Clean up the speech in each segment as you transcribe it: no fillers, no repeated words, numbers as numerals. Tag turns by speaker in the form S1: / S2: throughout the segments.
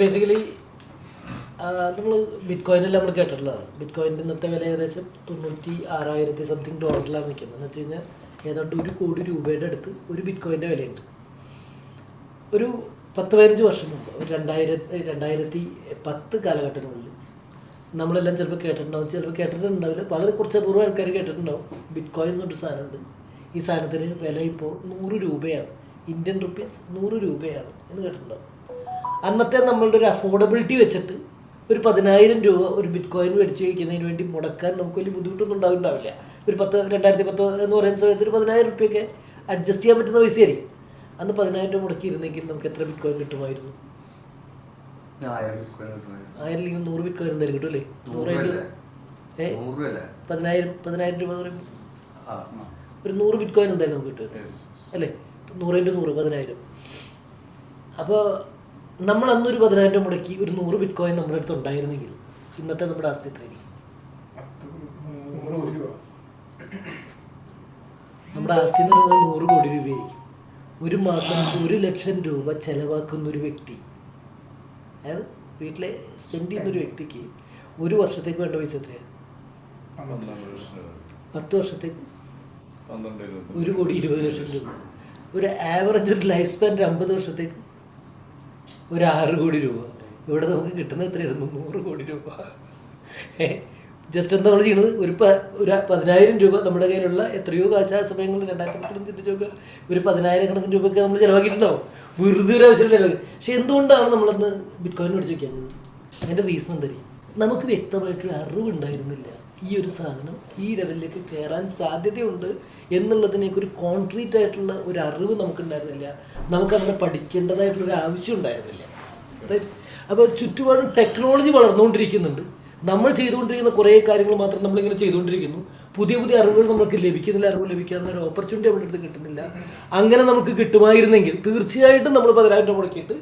S1: Basically നമ്മൾ bit കോയിനെല്ലാം നമ്മൾ കേട്ടിട്ടുള്ളതാണ്. Bit കോയിൻ്റെ ഇന്നത്തെ വില ഏകദേശം 96,000 സംതിങ് ഡോളറിലാണ് നിൽക്കുന്നത്. എന്ന് വെച്ച് കഴിഞ്ഞാൽ ഏതാണ്ട് 1 കോടി രൂപയുടെ അടുത്ത് ഒരു ബിറ്റ് കോയിൻ്റെ വിലയുണ്ട്. ഒരു 10-15 വർഷം മുമ്പ്, ഒരു 2010 കാലഘട്ടങ്ങളിൽ നമ്മളെല്ലാം ചിലപ്പോൾ കേട്ടിട്ടുണ്ടാവില്ല, വളരെ കുറച്ച് അപൂർവം ആൾക്കാർ കേട്ടിട്ടുണ്ടാവും. ബിറ്റ് കോയിൻ എന്നൊരു സാധനമുണ്ട്. ഈ സാധനത്തിന് വില ഇപ്പോൾ 100 രൂപയാണ്, ഇന്ത്യൻ റുപ്പീസ് 100 രൂപയാണ് എന്ന് കേട്ടിട്ടുണ്ടാവും. അന്നത്തെ നമ്മളുടെ ഒരു അഫോർഡബിലിറ്റി വെച്ചിട്ട് ഒരു 10,000 രൂപ ഒരു ബിറ്റ് കോയിൻ മേടിച്ച് വയ്ക്കുന്നതിന് വേണ്ടി മുടക്കാൻ നമുക്ക് വലിയ ബുദ്ധിമുട്ടൊന്നും ഉണ്ടാവില്ല. ഒരു 2010 എന്ന് പറയുന്ന സമയത്ത് ഒരു 10,000 റുപ്യൊക്കെ അഡ്ജസ്റ്റ് ചെയ്യാൻ പറ്റുന്ന പൈസയായിരിക്കും. അന്ന് 10,000 രൂപ മുടക്കിയിരുന്നെങ്കിൽ നമുക്ക് എത്ര ബിറ്റ് കോയിൻ കിട്ടുമായിരുന്നു? 1000 100 ബിറ്റ് കോയിൻ എന്തായാലും കിട്ടും അല്ലേ? 10,000 രൂപ എന്ന് പറയുമ്പോൾ ഒരു 100 ബിറ്റ് കോയിൻ എന്തായാലും നമുക്ക് കിട്ടും അല്ലേ? 100 × 100 10,000. അപ്പോൾ നമ്മൾ അന്നൊരു 10,000 രൂപ മുടക്കി ഒരു 100 ബിറ്റ് കോയിൻ നമ്മുടെ അടുത്ത് ഉണ്ടായിരുന്നെങ്കിൽ ഇന്നത്തെ നമ്മുടെ ആസ്തി എത്രയായിരിക്കും? നമ്മുടെ ആസ്തി എന്ന് പറയുന്നത് 100 കോടി രൂപയായിരിക്കും. ഒരു മാസം 1 ലക്ഷം രൂപ ചെലവാക്കുന്ന ഒരു വ്യക്തി, അതായത് വീട്ടിലെ സ്പെൻഡ് ചെയ്യുന്ന ഒരു വ്യക്തിക്ക് ഒരു വർഷത്തേക്ക് വേണ്ട പൈസ എത്രയാണ്? 10 വർഷത്തേക്ക് 1,20,00,000 രൂപ. ഒരു ആവറേജ് ഒരു ലൈഫ് സ്പാൻ 50 വർഷത്തേക്ക് ഒരു 6 കോടി രൂപ. ഇവിടെ നമുക്ക് കിട്ടുന്നത് എത്രയായിരുന്നു? 100 കോടി രൂപ. ജസ്റ്റ് എന്താ നമ്മൾ ചെയ്യുന്നത്? ഒരു 10,000 രൂപ നമ്മുടെ കയ്യിലുള്ള എത്രയോ കാശ് സമയങ്ങളിൽ 2010 ചിന്തിച്ച് നോക്കുക. ഒരു 10,000 കണക്കിന് രൂപയൊക്കെ നമ്മൾ ചിലവാക്കിയിട്ടുണ്ടാവും, വെറുതെ ഒരു ആവശ്യം ചിലവാക്കി. പക്ഷെ എന്തുകൊണ്ടാണ് നമ്മളന്ന് ബിറ്റ് കോയിൻ മേടിച്ച് വയ്ക്കുന്നത്? അതിൻ്റെ റീസൺ എന്തായിരിക്കും? നമുക്ക് വ്യക്തമായിട്ടൊരു അറിവുണ്ടായിരുന്നില്ല ഈ ഒരു സാധനം ഈ ലെവലിലേക്ക് കയറാൻ സാധ്യതയുണ്ട് എന്നുള്ളതിനേക്ക് ഒരു കോൺക്രീറ്റ് ആയിട്ടുള്ള ഒരു അറിവ് നമുക്കുണ്ടായിരുന്നില്ല. നമുക്കങ്ങനെ പഠിക്കേണ്ടതായിട്ടുള്ളൊരു ആവശ്യം ഉണ്ടായിരുന്നില്ല. റൈറ്റ്? അപ്പോൾ ചുറ്റുപാടും ടെക്നോളജി വളർന്നുകൊണ്ടിരിക്കുന്നുണ്ട്. നമ്മൾ ചെയ്തുകൊണ്ടിരിക്കുന്ന കുറേ കാര്യങ്ങൾ മാത്രം നമ്മളിങ്ങനെ ചെയ്തുകൊണ്ടിരിക്കുന്നു. പുതിയ പുതിയ അറിവുകൾ നമുക്ക് ലഭിക്കുന്നില്ല. അറിവ് ലഭിക്കാനുള്ള ഒരു ഓപ്പർച്യൂണിറ്റി നമ്മുടെ അടുത്ത് കിട്ടുന്നില്ല. അങ്ങനെ നമുക്ക് കിട്ടുമായിരുന്നെങ്കിൽ തീർച്ചയായിട്ടും നമ്മൾ 10,000 രൂപ മുടക്കിയിട്ട്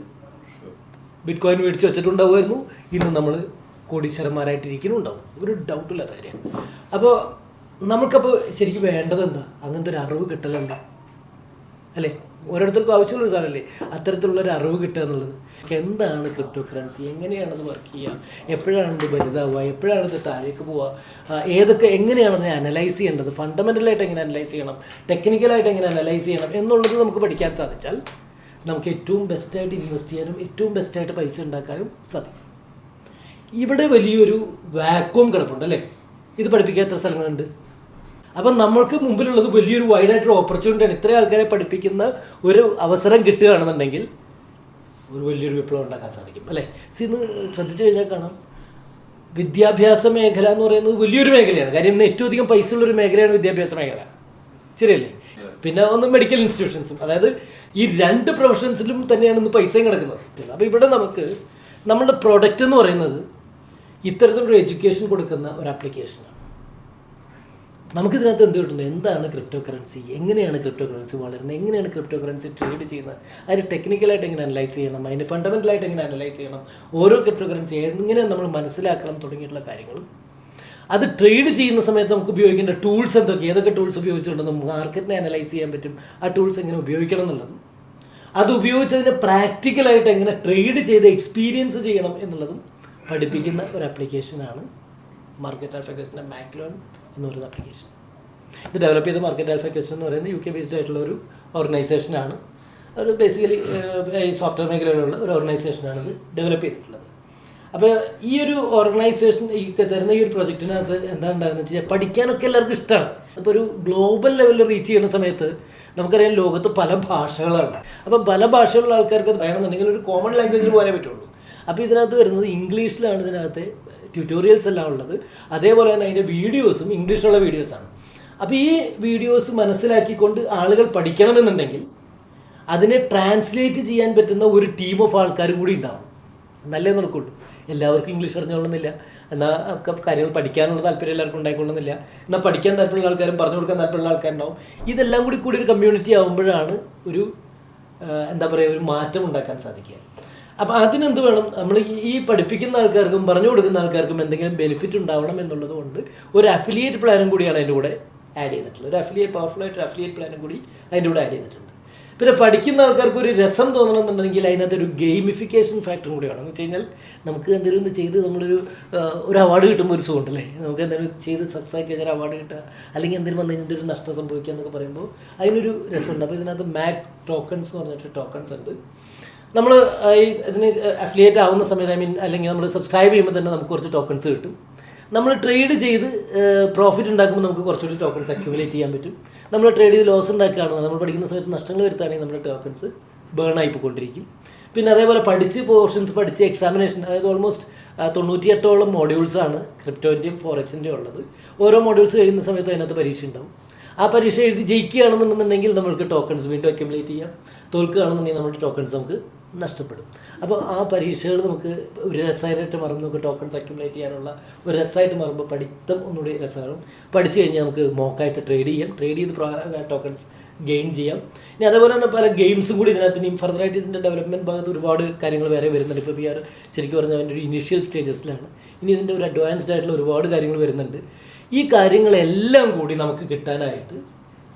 S1: ബിറ്റ് കോയിൻ മേടിച്ച് വെച്ചിട്ടുണ്ടാവുമായിരുന്നു. ഇന്ന് നമ്മൾ കോടീശ്വരന്മാരായിട്ടിരിക്കുന്നുണ്ടാവും, ഒരു ഡൗട്ടില്ലാത്ത കാര്യം. അപ്പോൾ നമുക്കപ്പോൾ ശരിക്കും വേണ്ടത് എന്താ? അങ്ങനത്തെ ഒരു അറിവ് കിട്ടലല്ലേ അല്ലേ? ഓരോരുത്തർക്കും ആവശ്യമുള്ളൊരു സാധനമല്ലേ അത്തരത്തിലുള്ളൊരു അറിവ് കിട്ടുക എന്നുള്ളത്. എന്താണ് ക്രിപ്റ്റോ കറൻസി, എങ്ങനെയാണത് വർക്ക് ചെയ്യുക, എപ്പോഴാണിത് വലുതാവുക, എപ്പോഴാണിത് താഴേക്ക് പോവുക, എങ്ങനെയാണത് അനലൈസ് ചെയ്യേണ്ടത്, ഫണ്ടമെൻ്റലായിട്ട് എങ്ങനെ അനലൈസ് ചെയ്യണം, ടെക്നിക്കലായിട്ട് എങ്ങനെ അനലൈസ് ചെയ്യണം എന്നുള്ളത് നമുക്ക് പഠിക്കാൻ സാധിച്ചാൽ നമുക്ക് ഏറ്റവും ബെസ്റ്റായിട്ട് ഇൻവെസ്റ്റ് ചെയ്യാനും ഏറ്റവും ബെസ്റ്റായിട്ട് പൈസ ഉണ്ടാക്കാനും സാധിക്കും. ഇവിടെ വലിയൊരു വാക്വം കിടപ്പുണ്ട് അല്ലേ? ഇത് പഠിപ്പിക്കാത്ത സ്ഥലങ്ങളുണ്ട്. അപ്പം നമ്മൾക്ക് മുമ്പിലുള്ളത് വലിയൊരു വൈഡായിട്ടൊരു ഓപ്പർച്യൂണിറ്റിയാണ്. ഇത്രയും ആൾക്കാരെ പഠിപ്പിക്കുന്ന ഒരു അവസരം കിട്ടുകയാണെന്നുണ്ടെങ്കിൽ ഒരു വലിയൊരു വിപ്ലവം ഉണ്ടാക്കാൻ സാധിക്കും അല്ലേ? ഇന്ന് ശ്രദ്ധിച്ചു കഴിഞ്ഞാൽ കാണാം, വിദ്യാഭ്യാസ മേഖല എന്ന് പറയുന്നത് വലിയൊരു മേഖലയാണ്. കാര്യം ഇന്ന് ഏറ്റവും അധികം പൈസ ഉള്ളൊരു മേഖലയാണ് വിദ്യാഭ്യാസ മേഖല, ശരിയല്ലേ? പിന്നെ ഒന്ന് മെഡിക്കൽ ഇൻസ്റ്റിറ്റ്യൂഷൻസും, അതായത് ഈ 2 പ്രൊഫഷൻസിലും തന്നെയാണ് ഇന്ന് പൈസയും കിടക്കുന്നത്. അപ്പോൾ ഇവിടെ നമുക്ക് നമ്മളുടെ പ്രൊഡക്റ്റ് എന്ന് പറയുന്നത് ഇത്തരത്തിലൊരു എഡ്യൂക്കേഷൻ കൊടുക്കുന്ന ഒരു ആപ്ലിക്കേഷനാണ്. നമുക്കിതിനകത്ത് എന്ത് കിട്ടുന്നത്? എന്താണ് ക്രിപ്റ്റോ കറൻസി, എങ്ങനെയാണ് ക്രിപ്റ്റോ കറൻസി വളരുന്നത്, എങ്ങനെയാണ് ക്രിപ്റ്റോ കറൻസി ട്രേഡ് ചെയ്യുന്നത്, അതിന് ടെക്നിക്കലായിട്ട് എങ്ങനെ അനലൈസ് ചെയ്യണം, അതിന് ഫണ്ടമെൻ്റലായിട്ട് എങ്ങനെ അനലൈസ് ചെയ്യണം, ഓരോ ക്രിപ്റ്റോ കറൻസി എങ്ങനെ നമ്മൾ മനസ്സിലാക്കണം തുടങ്ങിയിട്ടുള്ള കാര്യങ്ങളും, അത് ട്രേഡ് ചെയ്യുന്ന സമയത്ത് നമുക്ക് ഉപയോഗിക്കേണ്ട ടൂൾസ് ഏതൊക്കെ ടൂൾസ് ഉപയോഗിച്ചുകൊണ്ട് നമുക്ക് മാർക്കറ്റിനെ അനലൈസ് ചെയ്യാൻ പറ്റും, ആ ടൂൾസ് എങ്ങനെ ഉപയോഗിക്കണം എന്നുള്ളതും, അത് ഉപയോഗിച്ചതിന് പ്രാക്ടിക്കലായിട്ട് എങ്ങനെ ട്രേഡ് ചെയ്ത് എക്സ്പീരിയൻസ് ചെയ്യണം എന്നുള്ളതും പഠിപ്പിക്കുന്ന ഒരു ആപ്ലിക്കേഷനാണ് മാർക്കറ്റ് ആൽഫ ക്വസ്റ്റൻ മാക്ലോൺ എന്ന് പറയുന്ന ആപ്ലിക്കേഷൻ. ഇത് ഡെവലപ്പ് ചെയ്ത മാർക്കറ്റ് ആൽഫ ക്വസ്റ്റൻ എന്ന് പറയുന്നത് UK ബേസ്ഡ് ആയിട്ടുള്ള ഒരു ഓർഗനൈസേഷനാണ്. ഒരു ബേസിക്കലി ഈ സോഫ്റ്റ്വെയർ മേഖലയിലുള്ള ഒരു ഓർഗനൈസേഷനാണ് ഇത് ഡെവലപ്പ് ചെയ്തിട്ടുള്ളത്. അപ്പോൾ ഈ ഒരു ഓർഗനൈസേഷൻ ഈ തരുന്ന ഈ ഒരു പ്രൊജക്റ്റിനകത്ത് എന്താ ഉണ്ടാകുന്നത് വെച്ചാൽ പഠിക്കാനൊക്കെ എല്ലാവർക്കും ഇഷ്ടമാണ്. അപ്പോൾ ഒരു ഗ്ലോബൽ ലെവലിൽ റീച്ച് ചെയ്യുന്ന സമയത്ത് നമുക്കറിയാം ലോകത്ത് പല ഭാഷകളാണ്. അപ്പോൾ പല ഭാഷകളുള്ള ആൾക്കാർക്ക് അത് വേണമെന്നുണ്ടെങ്കിൽ ഒരു കോമൺ ലാംഗ്വേജിൽ പോകാനേ പറ്റുള്ളൂ. അപ്പോൾ ഇതിനകത്ത് വരുന്നത് ഇംഗ്ലീഷിലാണ് ഇതിനകത്ത് ട്യൂട്ടോറിയൽസ് എല്ലാം ഉള്ളത്. അതേപോലെ തന്നെ അതിൻ്റെ വീഡിയോസും ഇംഗ്ലീഷിലുള്ള വീഡിയോസാണ്. അപ്പോൾ ഈ വീഡിയോസ് മനസ്സിലാക്കിക്കൊണ്ട് ആളുകൾ പഠിക്കണമെന്നുണ്ടെങ്കിൽ അതിനെ ട്രാൻസ്ലേറ്റ് ചെയ്യാൻ പറ്റുന്ന ഒരു ടീം ഓഫ് ആൾക്കാരും കൂടി ഉണ്ടാവണം. നല്ലേ നടക്കുള്ളൂ. എല്ലാവർക്കും ഇംഗ്ലീഷ് അറിഞ്ഞുകൊള്ളുന്നില്ല, എന്നാൽ കാര്യങ്ങൾ പഠിക്കാനുള്ള താല്പര്യം എല്ലാവർക്കും ഉണ്ടായിക്കൊള്ളുന്നില്ല, എന്നാൽ പഠിക്കാൻ താല്പര്യമുള്ള ആൾക്കാരും പറഞ്ഞു കൊടുക്കാൻ താല്പര്യമുള്ള ആൾക്കാരുണ്ടാവും. ഇതെല്ലാം കൂടി ഒരു കമ്മ്യൂണിറ്റി ആകുമ്പോഴാണ് ഒരു ഒരു മാറ്റം ഉണ്ടാക്കാൻ സാധിക്കുക. അപ്പോൾ അതിനെന്ത് വേണം? നമ്മൾ ഈ പഠിപ്പിക്കുന്ന ആൾക്കാർക്കും പറഞ്ഞു കൊടുക്കുന്ന ആൾക്കാർക്കും എന്തെങ്കിലും ബെനിഫിറ്റ് ഉണ്ടാവണം എന്നുള്ളത് കൊണ്ട് ഒരു അഫിലിയേറ്റ് പ്ലാനും കൂടിയാണ് അതിൻ്റെ കൂടെ ആഡ് ചെയ്തിട്ടുള്ളത്. ഒരു പവർഫുൾ ആയിട്ട് അഫിലിയേറ്റ് പ്ലാനും കൂടി അതിൻ്റെ കൂടെ ആഡ് ചെയ്തിട്ടുണ്ട്. പിന്നെ പഠിക്കുന്ന ആൾക്കാർക്ക് ഒരു രസം തോന്നണമെന്നുണ്ടെങ്കിൽ അതിനകത്തൊരു ഗെയിമിഫിക്കേഷൻ ഫാക്ടറും കൂടി വേണം. എന്ന് വെച്ച് കഴിഞ്ഞാൽ നമുക്ക് എന്തെങ്കിലും ഒന്ന് ചെയ്ത് ഒരു അവാർഡ് കിട്ടുമ്പോൾ ഒരു സുഖമുണ്ടല്ലേ, നമുക്ക് എന്തെങ്കിലും ചെയ്ത് സക്സസ് ആക്കി കഴിഞ്ഞാൽ അവാർഡ് കിട്ടുക, അല്ലെങ്കിൽ എന്തെങ്കിലും വന്ന് ഇതിൻ്റെ ഒരു നഷ്ടം സംഭവിക്കുക എന്നൊക്കെ പറയുമ്പോൾ അതിനൊരു രസമുണ്ട്. അപ്പോൾ ഇതിനകത്ത് മാക് ടോക്കൺസ് എന്ന് പറഞ്ഞിട്ട് ടോക്കൺസ് ഉണ്ട്. നമ്മൾ ഇതിന് അഫിലിയേറ്റ് ആവുന്ന സമയത്ത് അല്ലെങ്കിൽ നമ്മൾ സബ്സ്ക്രൈബ് ചെയ്യുമ്പോൾ തന്നെ നമുക്ക് കുറച്ച് ടോക്കൺസ് കിട്ടും. നമ്മൾ ട്രേഡ് ചെയ്ത് പ്രോഫിറ്റ് ഉണ്ടാക്കുമ്പോൾ നമുക്ക് കുറച്ചുകൂടി ടോക്കൺസ് അക്യുമുലേറ്റ് ചെയ്യാൻ പറ്റും. നമ്മൾ ട്രേഡ് ചെയ്ത് ലോസ് ഉണ്ടാക്കുകയാണെന്ന് നമ്മൾ പഠിക്കുന്ന സമയത്ത് നഷ്ടങ്ങൾ വരുത്തുകയാണെങ്കിൽ നമ്മുടെ ടോക്കൺസ് ബേൺ ആയി പോയിക്കൊണ്ടിരിക്കും. പിന്നെ അതേപോലെ പഠിച്ച് എക്സാമിനേഷൻ, അതായത് ഓൾമോസ്റ്റ് 98ഓളം മോഡ്യൂൾസാണ് ക്രിപ്റ്റോൻ്റെയും ഫോറക്സിൻ്റെയും ഉള്ളത്. ഓരോ മോഡ്യൂൾസ് കഴിയുന്ന സമയത്ത് അതിനകത്ത് പരീക്ഷ ഉണ്ടാവും. ആ പരീക്ഷ എഴുതി ജയിക്കുകയാണെന്നുണ്ടെങ്കിൽ നമ്മൾക്ക് ടോക്കൺസ് വീണ്ടും അക്യുമുലേറ്റ് ചെയ്യാം. തോൽക്കുകയാണെന്നുണ്ടെങ്കിൽ നമ്മുടെ ടോക്കൺസ് നമുക്ക് നഷ്ടപ്പെടും. അപ്പോൾ ആ പരീക്ഷകൾ നമുക്ക് ഒരു രസമായിട്ട് മാറുമ്പോൾ നമുക്ക് ടോക്കൺസ് അക്യുമുലേറ്റ് ചെയ്യാനുള്ള ഒരു രസമായിട്ട് മാറുമ്പോൾ പഠിത്തം ഒന്നുകൂടി രസമാകും. പഠിച്ചു കഴിഞ്ഞാൽ നമുക്ക് മോക്കായിട്ട് ട്രേഡ് ചെയ്ത് ടോക്കൺസ് ഗെയിൻ ചെയ്യാം. ഇനി അതേപോലെ തന്നെ പല ഗെയിംസും കൂടി ഇതിനകത്ത് ഇനി ഫർദറായിട്ട് ഇതിൻ്റെ ഡെവലപ്മെൻറ്റ് ഭാഗത്ത് ഒരുപാട് കാര്യങ്ങൾ വേറെ വരുന്നുണ്ട്. ഇപ്പോൾ VR ശരിക്കും പറഞ്ഞാൽ അതിൻ്റെ ഒരു ഇനീഷ്യൽ സ്റ്റേജസിലാണ്. ഇനി ഇതിൻ്റെ ഒരു അഡ്വാൻസ്ഡ് ആയിട്ടുള്ള ഒരുപാട് കാര്യങ്ങൾ വരുന്നുണ്ട്. ഈ കാര്യങ്ങളെല്ലാം കൂടി നമുക്ക് കിട്ടാനായിട്ട്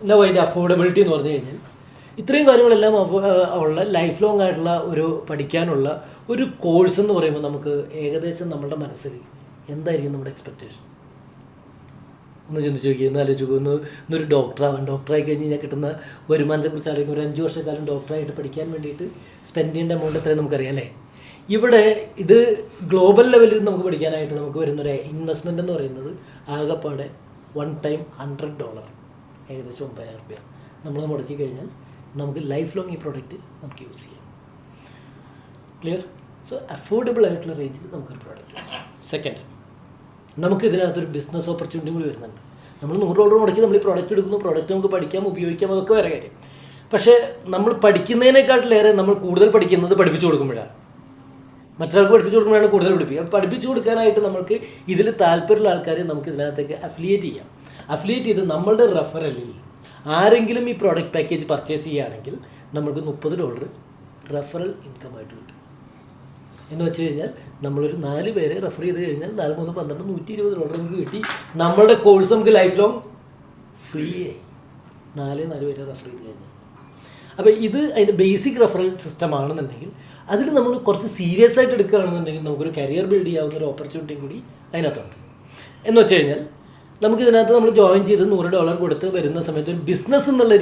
S1: എന്താ അതിൻ്റെ അഫോർഡബിലിറ്റി എന്ന് പറഞ്ഞു കഴിഞ്ഞാൽ ഇത്രയും കാര്യങ്ങളെല്ലാം ഉള്ള ലൈഫ് ലോങ് ആയിട്ടുള്ള ഒരു പഠിക്കാനുള്ള ഒരു കോഴ്സ് എന്ന് പറയുമ്പോൾ നമുക്ക് ഏകദേശം നമ്മുടെ മനസ്സിൽ എന്തായിരിക്കും നമ്മുടെ എക്സ്പെക്റ്റേഷൻ ഒന്ന് ചിന്തിച്ച് നോക്കി, ഒന്ന് ആലോചിച്ച് നോക്കി. ഇന്നൊരു ഡോക്ടറായി കഴിഞ്ഞ് കഴിഞ്ഞാൽ കിട്ടുന്ന വരുമാനത്തെക്കുറിച്ച് ആലോചിക്കും. ഒരു 5 വർഷക്കാലം ഡോക്ടറായിട്ട് പഠിക്കാൻ വേണ്ടിയിട്ട് സ്പെൻഡ് ചെയ്യേണ്ട എമൗണ്ട് എത്രയും നമുക്കറിയാം അല്ലേ. ഇവിടെ ഇത് ഗ്ലോബൽ ലെവലിൽ നമുക്ക് പഠിക്കാനായിട്ട് നമുക്ക് വരുന്നൊരു ഇൻവെസ്റ്റ്മെൻറ്റ് എന്ന് പറയുന്നത് ആകെപ്പാടെ വൺ ടൈം $100, ഏകദേശം 9,000 രൂപ നമ്മൾ മുടക്കി കഴിഞ്ഞാൽ നമുക്ക് ലൈഫ് ലോങ് ഈ പ്രോഡക്റ്റ് നമുക്ക് യൂസ് ചെയ്യാം. ക്ലിയർ? സോ അഫോർഡബിൾ ആയിട്ടുള്ള റേഞ്ചിൽ നമുക്കൊരു പ്രോഡക്റ്റ്. സെക്കൻഡ്, നമുക്ക് ഇതിനകത്തൊരു ബിസിനസ് ഓപ്പർച്യൂണിറ്റി കൂടി വരുന്നുണ്ട്. നമ്മൾ $100 മുടക്കി നമ്മൾ ഈ പ്രോഡക്റ്റ് എടുക്കുന്നു, പ്രോഡക്റ്റ് നമുക്ക് പഠിക്കാം, ഉപയോഗിക്കാം, അതൊക്കെ വേറെ കാര്യം. പക്ഷേ നമ്മൾ പഠിക്കുന്നതിനേക്കാട്ടിലേറെ നമ്മൾ കൂടുതൽ പഠിക്കുന്നത് പഠിപ്പിച്ചു കൊടുക്കുമ്പോഴാണ്. മറ്റൊരാൾക്ക് പഠിപ്പിച്ചു കൊടുക്കുമ്പോഴാണ് കൂടുതൽ പഠിപ്പിക്കുക. പഠിപ്പിച്ചു കൊടുക്കാനായിട്ട് നമുക്ക് ഇതിൽ താല്പര്യമുള്ള ആൾക്കാരെ നമുക്ക് ഇതിനകത്തേക്ക് അഫിലിയേറ്റ് ചെയ്യാം. അഫിലിയേറ്റ് ചെയ്ത് നമ്മളുടെ റെഫറലിൽ ആരെങ്കിലും ഈ പ്രോഡക്റ്റ് പാക്കേജ് പർച്ചേസ് ചെയ്യുകയാണെങ്കിൽ നമുക്ക് $30 റെഫറൽ ഇൻകം ആയിട്ട് കിട്ടും. എന്ന് വെച്ച് കഴിഞ്ഞാൽ നമ്മളൊരു 4 പേരെ റെഫർ ചെയ്ത് കഴിഞ്ഞാൽ 4 3 12 $120 നമുക്ക് കിട്ടി. നമ്മളുടെ കോഴ്സ് നമുക്ക് ലൈഫ് ലോങ് ഫ്രീ ആയി. 4 പേരെ റെഫർ ചെയ്ത് കഴിഞ്ഞാൽ. അപ്പോൾ ഇത് അതിൻ്റെ ബേസിക് റെഫറൽ സിസ്റ്റം ആണെന്നുണ്ടെങ്കിൽ അതിൽ നമ്മൾ കുറച്ച് സീരിയസ് ആയിട്ട് എടുക്കുകയാണെന്നുണ്ടെങ്കിൽ നമുക്കൊരു കരിയർ ബിൽഡ് ചെയ്യാവുന്ന ഒരു ഓപ്പർച്യൂണിറ്റിയും കൂടി അതിനകത്തുണ്ട്. എന്ന് വെച്ച് കഴിഞ്ഞാൽ നമുക്കിതിനകത്ത് നമ്മൾ ജോയിൻ ചെയ്ത് $100 കൊടുത്ത് വരുന്ന സമയത്ത് ഒരു ബിസിനസ് എന്നുള്ള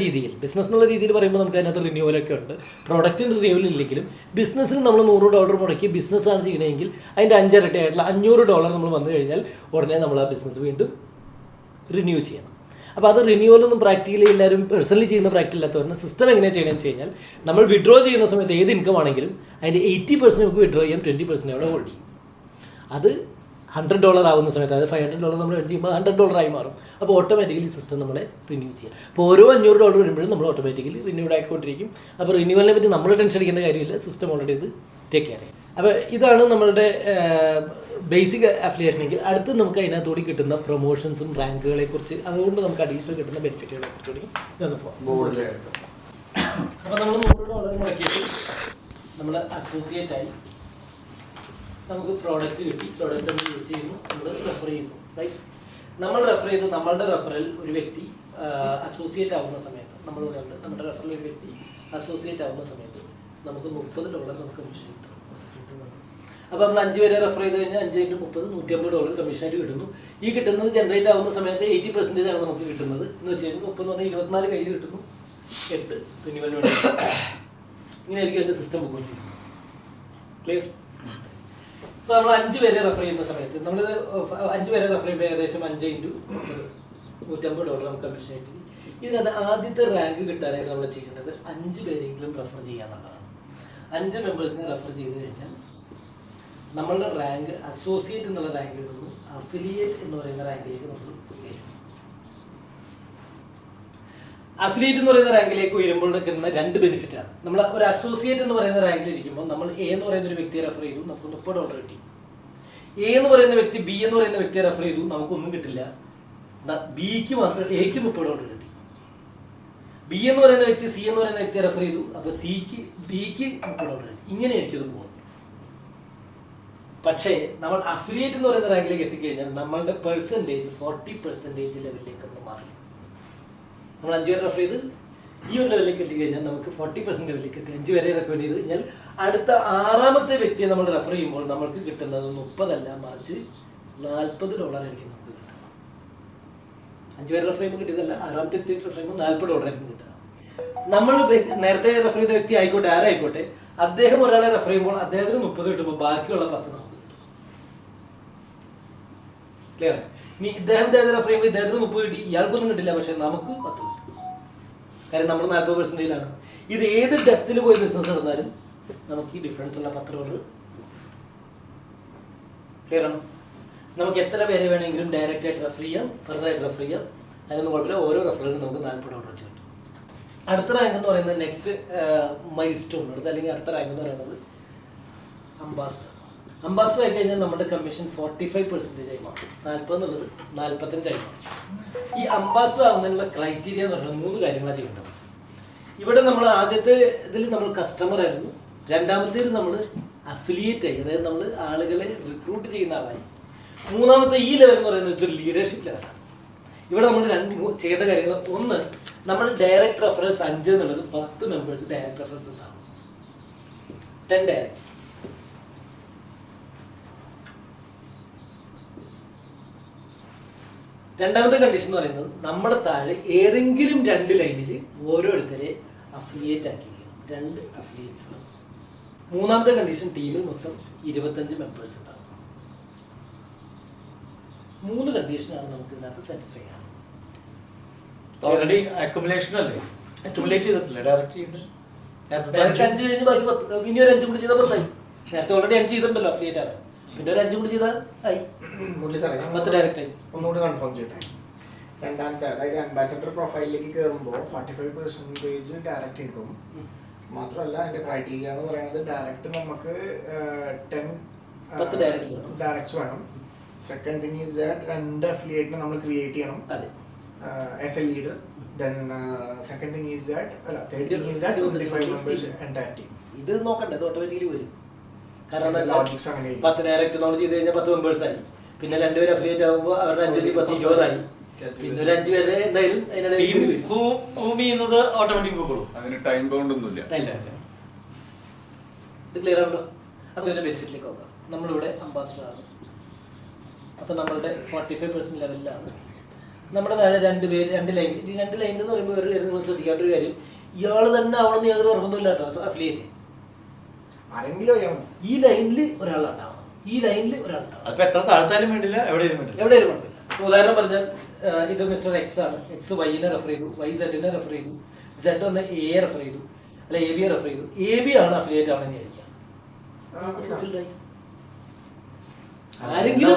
S1: രീതിയിൽ പറയുമ്പോൾ നമുക്ക് അതിനകത്ത് റിന്യൂവലൊക്കെ ഉണ്ട്. പ്രോഡക്റ്റിന് റിന്യൂവൽ ഇല്ലെങ്കിലും ബിസിനസ്സിന് നമ്മൾ $100 മുടക്കി ബിസിനസ്സാണ് ചെയ്യണമെങ്കിൽ അതിൻ്റെ 5 ഇരട്ടി ആയിട്ടുള്ള $500 നമ്മൾ വന്നു കഴിഞ്ഞാൽ ഉടനെ നമ്മൾ ആ ബിസിനസ് വീണ്ടും റിന്യൂ ചെയ്യണം. അപ്പോൾ അത് റിന്യൂവലൊന്നും പ്രാക്ടിക്കലി എല്ലാവരും പേഴ്സണലി ചെയ്യുന്ന പ്രാക്ടിക്കൽ ഇല്ലാത്തവരുടെ സിസ്റ്റം എങ്ങനെയാണ് ചെയ്യണമെന്ന് വെച്ച് കഴിഞ്ഞാൽ നമ്മൾ വിഡ്രോ ചെയ്യുന്ന സമയത്ത് ഏത് ഇൻകം ആണെങ്കിലും അതിൻ്റെ 80% നമുക്ക് വിഡ്രോ ചെയ്യാം, 20% അവിടെ ഹോൾഡ് ചെയ്യും. അത് $100 ആവുന്ന സമയത്ത്, അതായത് $500 നമ്മൾ എഡ് ചെയ്യുമ്പോൾ $100 ആയി മാറും. അപ്പോൾ ഓട്ടോമാറ്റിക്കലി സിസ്റ്റം നമ്മളെ റിന്യൂ ചെയ്യാം. അപ്പോൾ ഓരോ $500 വരുമ്പോഴും നമ്മൾ ഓട്ടോമാറ്റിക്കലി റിന്യൂഡ് ആയിക്കൊണ്ടിരിക്കും. അപ്പോൾ റിന്യൂവലിനെ പറ്റി നമ്മൾ ടെൻഷൻ അടിക്കേണ്ട കാര്യമില്ല, സിസ്റ്റം ഓൾറെഡി ഇത് ടേക്ക് കെയർ ചെയ്യും. അപ്പോൾ ഇതാണ് നമ്മളുടെ ബേസിക് അഫിലിയേഷനെങ്കിൽ. അടുത്ത് നമുക്ക് അതിനകത്തുകൂടി കിട്ടുന്ന പ്രൊമോഷൻസും റാങ്കുകളെ കുറിച്ച്, അതുകൊണ്ട് നമുക്ക് അഡീഷണൽ കിട്ടുന്ന ബെനിഫിറ്റുകളെ കുറിച്ചുകൂടി ഇതൊന്ന് പോകാം. അപ്പോൾ നമ്മൾ $100 മുടക്കിയിട്ട് നമ്മൾ അസോസിയേറ്റ് ആയി, നമുക്ക് പ്രോഡക്റ്റ് കിട്ടി, പ്രോഡക്റ്റ് നമ്മൾ യൂസ് ചെയ്യുന്നു, നമ്മൾ റെഫർ ചെയ്യുന്നു. റൈറ്റ്? നമ്മൾ റെഫർ ചെയ്ത് നമ്മളുടെ റെഫറൽ ഒരു വ്യക്തി അസോസിയേറ്റ് ആവുന്ന സമയത്ത്, നമ്മുടെ റെഫറൽ ഒരു വ്യക്തി അസോസിയേറ്റ് ആവുന്ന സമയത്ത് നമുക്ക് $30 നമുക്ക് കമ്മീഷൻ കിട്ടും. അപ്പോൾ നമ്മൾ 5 പേരെ റെഫർ ചെയ്ത് കഴിഞ്ഞാൽ 5 × 30 $150 കമ്മീഷനായിട്ട് കിട്ടുന്നു. ഈ കിട്ടുന്നത് ജനറേറ്റ് ആവുന്ന സമയത്ത് 80% ആണ് നമുക്ക് കിട്ടുന്നത്. എന്ന് വെച്ച് കഴിഞ്ഞാൽ 30 എന്ന് പറഞ്ഞാൽ 24 കയ്യിൽ കിട്ടുന്നു, 8 റിന്യൂവലിന് വേണ്ടി. ഇങ്ങനെയായിരിക്കും അതിൻ്റെ സിസ്റ്റം പോയിക്കൊണ്ടിരിക്കുന്നത്. ക്ലിയർ? ഇപ്പോൾ നമ്മൾ 5 പേരെ റെഫർ ചെയ്യുന്ന സമയത്ത് നമ്മൾ 5 പേരെ റെഫർ ചെയ്യുമ്പോൾ ഏകദേശം 5 × 150 നമുക്ക് കമ്മീഷനായിട്ട്. ഇതിനകത്ത് ആദ്യത്തെ റാങ്ക് കിട്ടാനായിട്ട് നമ്മൾ ചെയ്യേണ്ടത് 5 പേരെങ്കിലും റെഫർ ചെയ്യാന്നുള്ളതാണ്. 5 മെമ്പേഴ്സിനെ റെഫർ ചെയ്ത് കഴിഞ്ഞാൽ നമ്മളുടെ റാങ്ക് അസോസിയേറ്റ് എന്നുള്ള റാങ്കിൽ നിന്നും അഫിലിയേറ്റ് എന്ന് പറയുന്ന റാങ്കിലേക്ക് നമ്മൾ ഉയരും. അഫിലിയേറ്റ് എന്ന് പറയുന്ന റാങ്കിലേക്ക് ഉയരുമ്പോൾ കിട്ടുന്ന 2 ബെനിഫിറ്റാണ്. നമ്മൾ ഒരു അസോസിയേറ്റ് എന്ന് പറയുന്ന റാങ്കിൽ ഇരിക്കുമ്പോൾ നമ്മൾ എ എന്ന് പറയുന്ന ഒരു വ്യക്തിയെ റെഫർ ചെയ്തു, നമുക്ക് $30 കിട്ടി. എ എന്ന് പറയുന്ന വ്യക്തി ബി എന്ന് പറയുന്ന വ്യക്തിയെ റെഫർ ചെയ്തു, നമുക്കൊന്നും കിട്ടില്ല. ബിക്ക് മാത്രം എക്ക് $30 കിട്ടി. ബി എന്ന് പറയുന്ന വ്യക്തി സി എന്ന് പറയുന്ന വ്യക്തിയെ റെഫർ ചെയ്തു, അപ്പോൾ ബിക്ക് $30 കിട്ടി. ഇങ്ങനെയായിരിക്കും ഇത് പോകുന്നത്. പക്ഷേ നമ്മൾ അഫിലിയേറ്റ് എന്ന് പറയുന്ന റാങ്കിലേക്ക് എത്തിക്കഴിഞ്ഞാൽ നമ്മളുടെ പെർസെൻറ്റേജ് 40% ലെവലിലേക്ക് ഒന്ന് മാറി. നമ്മൾ 5 പേരെ റെഫർ ചെയ്ത് ഈ ഒരു ലെവലിലേക്ക് എത്തിക്കഴിഞ്ഞാൽ നമുക്ക് 40% ലെവലിലേക്ക് എത്തി. 5 പേരെ റെക്കമെൻഡ് ചെയ്ത് കഴിഞ്ഞാൽ അടുത്ത 6ാമത്തെ വ്യക്തിയെ നമ്മൾ റെഫർ ചെയ്യുമ്പോൾ നമുക്ക് കിട്ടുന്നത് 30 അല്ല, മറിച്ച് $40 ആയിരിക്കും നമുക്ക് കിട്ടുക. 5 പേരെ റെഫർ ചെയ്യുമ്പോൾ കിട്ടിയതല്ല, 6ാമത്തെ വ്യക്തി റെഫർ ചെയ്യുമ്പോൾ $40 ആയിരിക്കും കിട്ടുക. നമ്മൾ നേരത്തെ റെഫർ ചെയ്ത വ്യക്തി ആയിക്കോട്ടെ, ആരായിക്കോട്ടെ, അദ്ദേഹം ഒരാളെ റെഫർ ചെയ്യുമ്പോൾ അദ്ദേഹത്തിന് 30 കിട്ടുമ്പോൾ ബാക്കിയുള്ള 10 നമുക്ക് കിട്ടും. ക്ലിയർ? ഇനി ഇദ്ദേഹത്തെ റെഫർ ചെയ്യുമ്പോൾ ഇദ്ദേഹത്തിന് 30 കിട്ടി, ഇയാൾക്കൊന്നും കിട്ടില്ല, പക്ഷെ നമുക്ക് 10 കിട്ടും. കാര്യം നമ്മൾ 40%ലാണ്. ഇത് ഏത് ഡെപ്തിൽ പോയി ബിസിനസ് നടന്നാലും നമുക്ക് ഈ ഡിഫറൻസ് ഉള്ള $10 ക്ലിയർ ആണ്. നമുക്ക് എത്ര പേരെ വേണമെങ്കിലും ഡയറക്റ്റ് ആയിട്ട് റെഫർ ചെയ്യാം, ഫർദർ ആയിട്ട് റെഫർ ചെയ്യാം, അതിനൊന്നും കുഴപ്പമില്ല. ഓരോ റെഫറലിനും നമുക്ക് $40 വെച്ച് കിട്ടും. അടുത്ത റാങ്ക് എന്ന് പറയുന്നത് നെക്സ്റ്റ് മൈൽ സ്റ്റോൺ അടുത്ത, അല്ലെങ്കിൽ അടുത്ത റാങ്ക് എന്ന് പറയുന്നത് അംബാസഡർ. അംബാസഡർ ആയി കഴിഞ്ഞാൽ നമ്മുടെ കമ്മീഷൻ 45% ആയി മാറും. 40 എന്നുള്ളത് 45 ആയി മാറും. ഈ അംബാസഡർ ആവുന്നതിനുള്ള ക്രൈറ്റീരിയ എന്ന് പറയുന്നത് 3 കാര്യങ്ങളാണ് ചെയ്യേണ്ടത്. ഇവിടെ നമ്മൾ ആദ്യത്തെ ഇതിൽ നമ്മൾ കസ്റ്റമർ ആയിരുന്നു, രണ്ടാമത്തേത് നമ്മൾ അഫിലിയേറ്റ് ആയി, അതായത് നമ്മൾ ആളുകളെ റിക്രൂട്ട് ചെയ്യുന്ന ആളായി. മൂന്നാമത്തെ ഈ ലെവൽ എന്ന് പറയുന്നത് ഒരു ലീഡർഷിപ്പ് ലെവലാണ്. ഇവിടെ നമ്മൾ ചെയ്യേണ്ട കാര്യങ്ങൾ, ഒന്ന്, നമ്മൾ ഡയറക്റ്റ് റെഫറൻസ് 5 എന്നുള്ളത് 10 മെമ്പേഴ്സ് ഡയറക്റ്റ് റെഫറൻസ് ഉണ്ടാകും, 10 ഡയറക്ട്സ്. രണ്ടാമത്തെ കണ്ടീഷൻ എന്ന് പറയുന്നത് നമ്മുടെ താഴെ ഏതെങ്കിലും 2 ലൈനിൽ ഓരോരുത്തരെ അഫിലിയേറ്റ് ആക്കിയിരിക്കണം, 2 അഫിലിയേറ്റ്സ്. മൂന്നാമത്തെ കണ്ടീഷൻ ടീമിൽ മൊത്തം 25 മെമ്പേഴ്സ് ഉണ്ടാകും. 3 കണ്ടീഷനാണ് നമുക്ക് ഇതിനകത്ത് സാറ്റിസ്ഫൈ ആണ്.
S2: ഓൾറെഡി അക്യുമുലേഷൻ അല്ലേ, അക്യുമുലേറ്റ് ചെയ്തിട്ടില്ല ഡയറക്റ്റ്
S1: ഡയറക്റ്റ് 5 കഴിഞ്ഞ് ബാക്കി 10, പിന്നെ ഒരു 5 കൂടി ചെയ്താൽ 10 ആയി. നേരത്തെ ഓൾറെഡി 5 ചെയ്തിട്ടുണ്ടല്ലോ അഫിലിയേറ്റ് ആണ്, പിന്നെ ഒരു 5 കൂടി ചെയ്താൽ ആയി, 10 ഡയറക്റ്റ് ആയി.
S3: ഒന്നുകൂടി കൺഫേം ചെയ്യട്ടെ. രണ്ടാമത്തെ, അതായത് അംബാസഡർ പ്രൊഫൈലിലേക്ക് കയറുമ്പോൾ 45% ഡയറക്റ്റ് ഇൻകം. മാത്രമല്ല അതിന്റെ ക്രൈറ്റീരിയ എന്ന് പറയുന്നത് ഡയറക്റ്റ് നമുക്ക് 10 ഡയറക്ട്സ് വേണം. സെക്കൻഡ് തിങ് ഈസ് ദാറ്റ് 2 അഫിലിയേറ്റിനെ നമ്മൾ ക്രിയേറ്റ് ചെയ്യണം as a leader. Then second thing is that, അല്ല third thing is that 25 members entire team.
S1: ഇത് നോക്കണ്ടേ, ഇത് ഓട്ടോമാറ്റിക്കലി വരും. കാരണം 10 ഡയറക്റ്റ് നമ്മൾ ചെയ്ത് കഴിഞ്ഞാൽ 10 മെമ്പേഴ്സ് ആയി, പിന്നെ 2 പേര് അഫിലിയേറ്റ് ആകുമ്പോൾ അവരുടെ 5 10 20 ആയി, പിന്നെ ഒരു 5 പേരെ എന്തായാലും
S2: ഓട്ടോമാറ്റിക് പോകും.
S4: അതിന് ടൈം ബൗണ്ട് ഒന്നുമില്ല.
S1: ഇത് ക്ലിയർ ആണല്ലോ. അപ്പോൾ ഇതിന്റെ ബെനിഫിറ്റിലേക്ക് നോക്കാം. നമ്മളിവിടെ അംബാസഡർ ആണ്, അപ്പോൾ നമ്മളുടെ 45% ലെവലിലാണ്. നമ്മുടെ താഴെ 2 പേര് 2 ലൈൻ. ഈ 2 ലൈൻ എന്ന് പറയുമ്പോൾ വേറെ നിങ്ങൾ ശ്രദ്ധിക്കേണ്ട ഒരു കാര്യം, ഇയാൾ തന്നെ ആവണമെന്ന് യാതൊരു നിർബന്ധമില്ല കേട്ടോ. അഫിലിയേറ്റ് ഈ ലൈനിൽ ഒരാളുണ്ടാവണം, ഈ ലൈനിൽ ഒരാളുണ്ടാവണം.
S2: അപ്പൊ എത്ര താഴ്ത്താനും വേണ്ടില്ല, എവിടെയും വേണ്ടില്ല.
S1: ഉദാഹരണം പറഞ്ഞാൽ ഇത് മിസ്റ്റർ എക്സ് ആണ്, എക്സ് വൈനെ റെഫർ ചെയ്തു, വൈ സെഡിനെ റെഫർ ചെയ്തു, സെഡ് ഒന്ന് എ റെഫർ ചെയ്തു, അല്ല എ ബിയെ റെഫർ ചെയ്തു, എ ബി ആണ് അഫിലിയേറ്റ് ആണെന്ന് വിചാരിക്കുക. ആരെങ്കിലും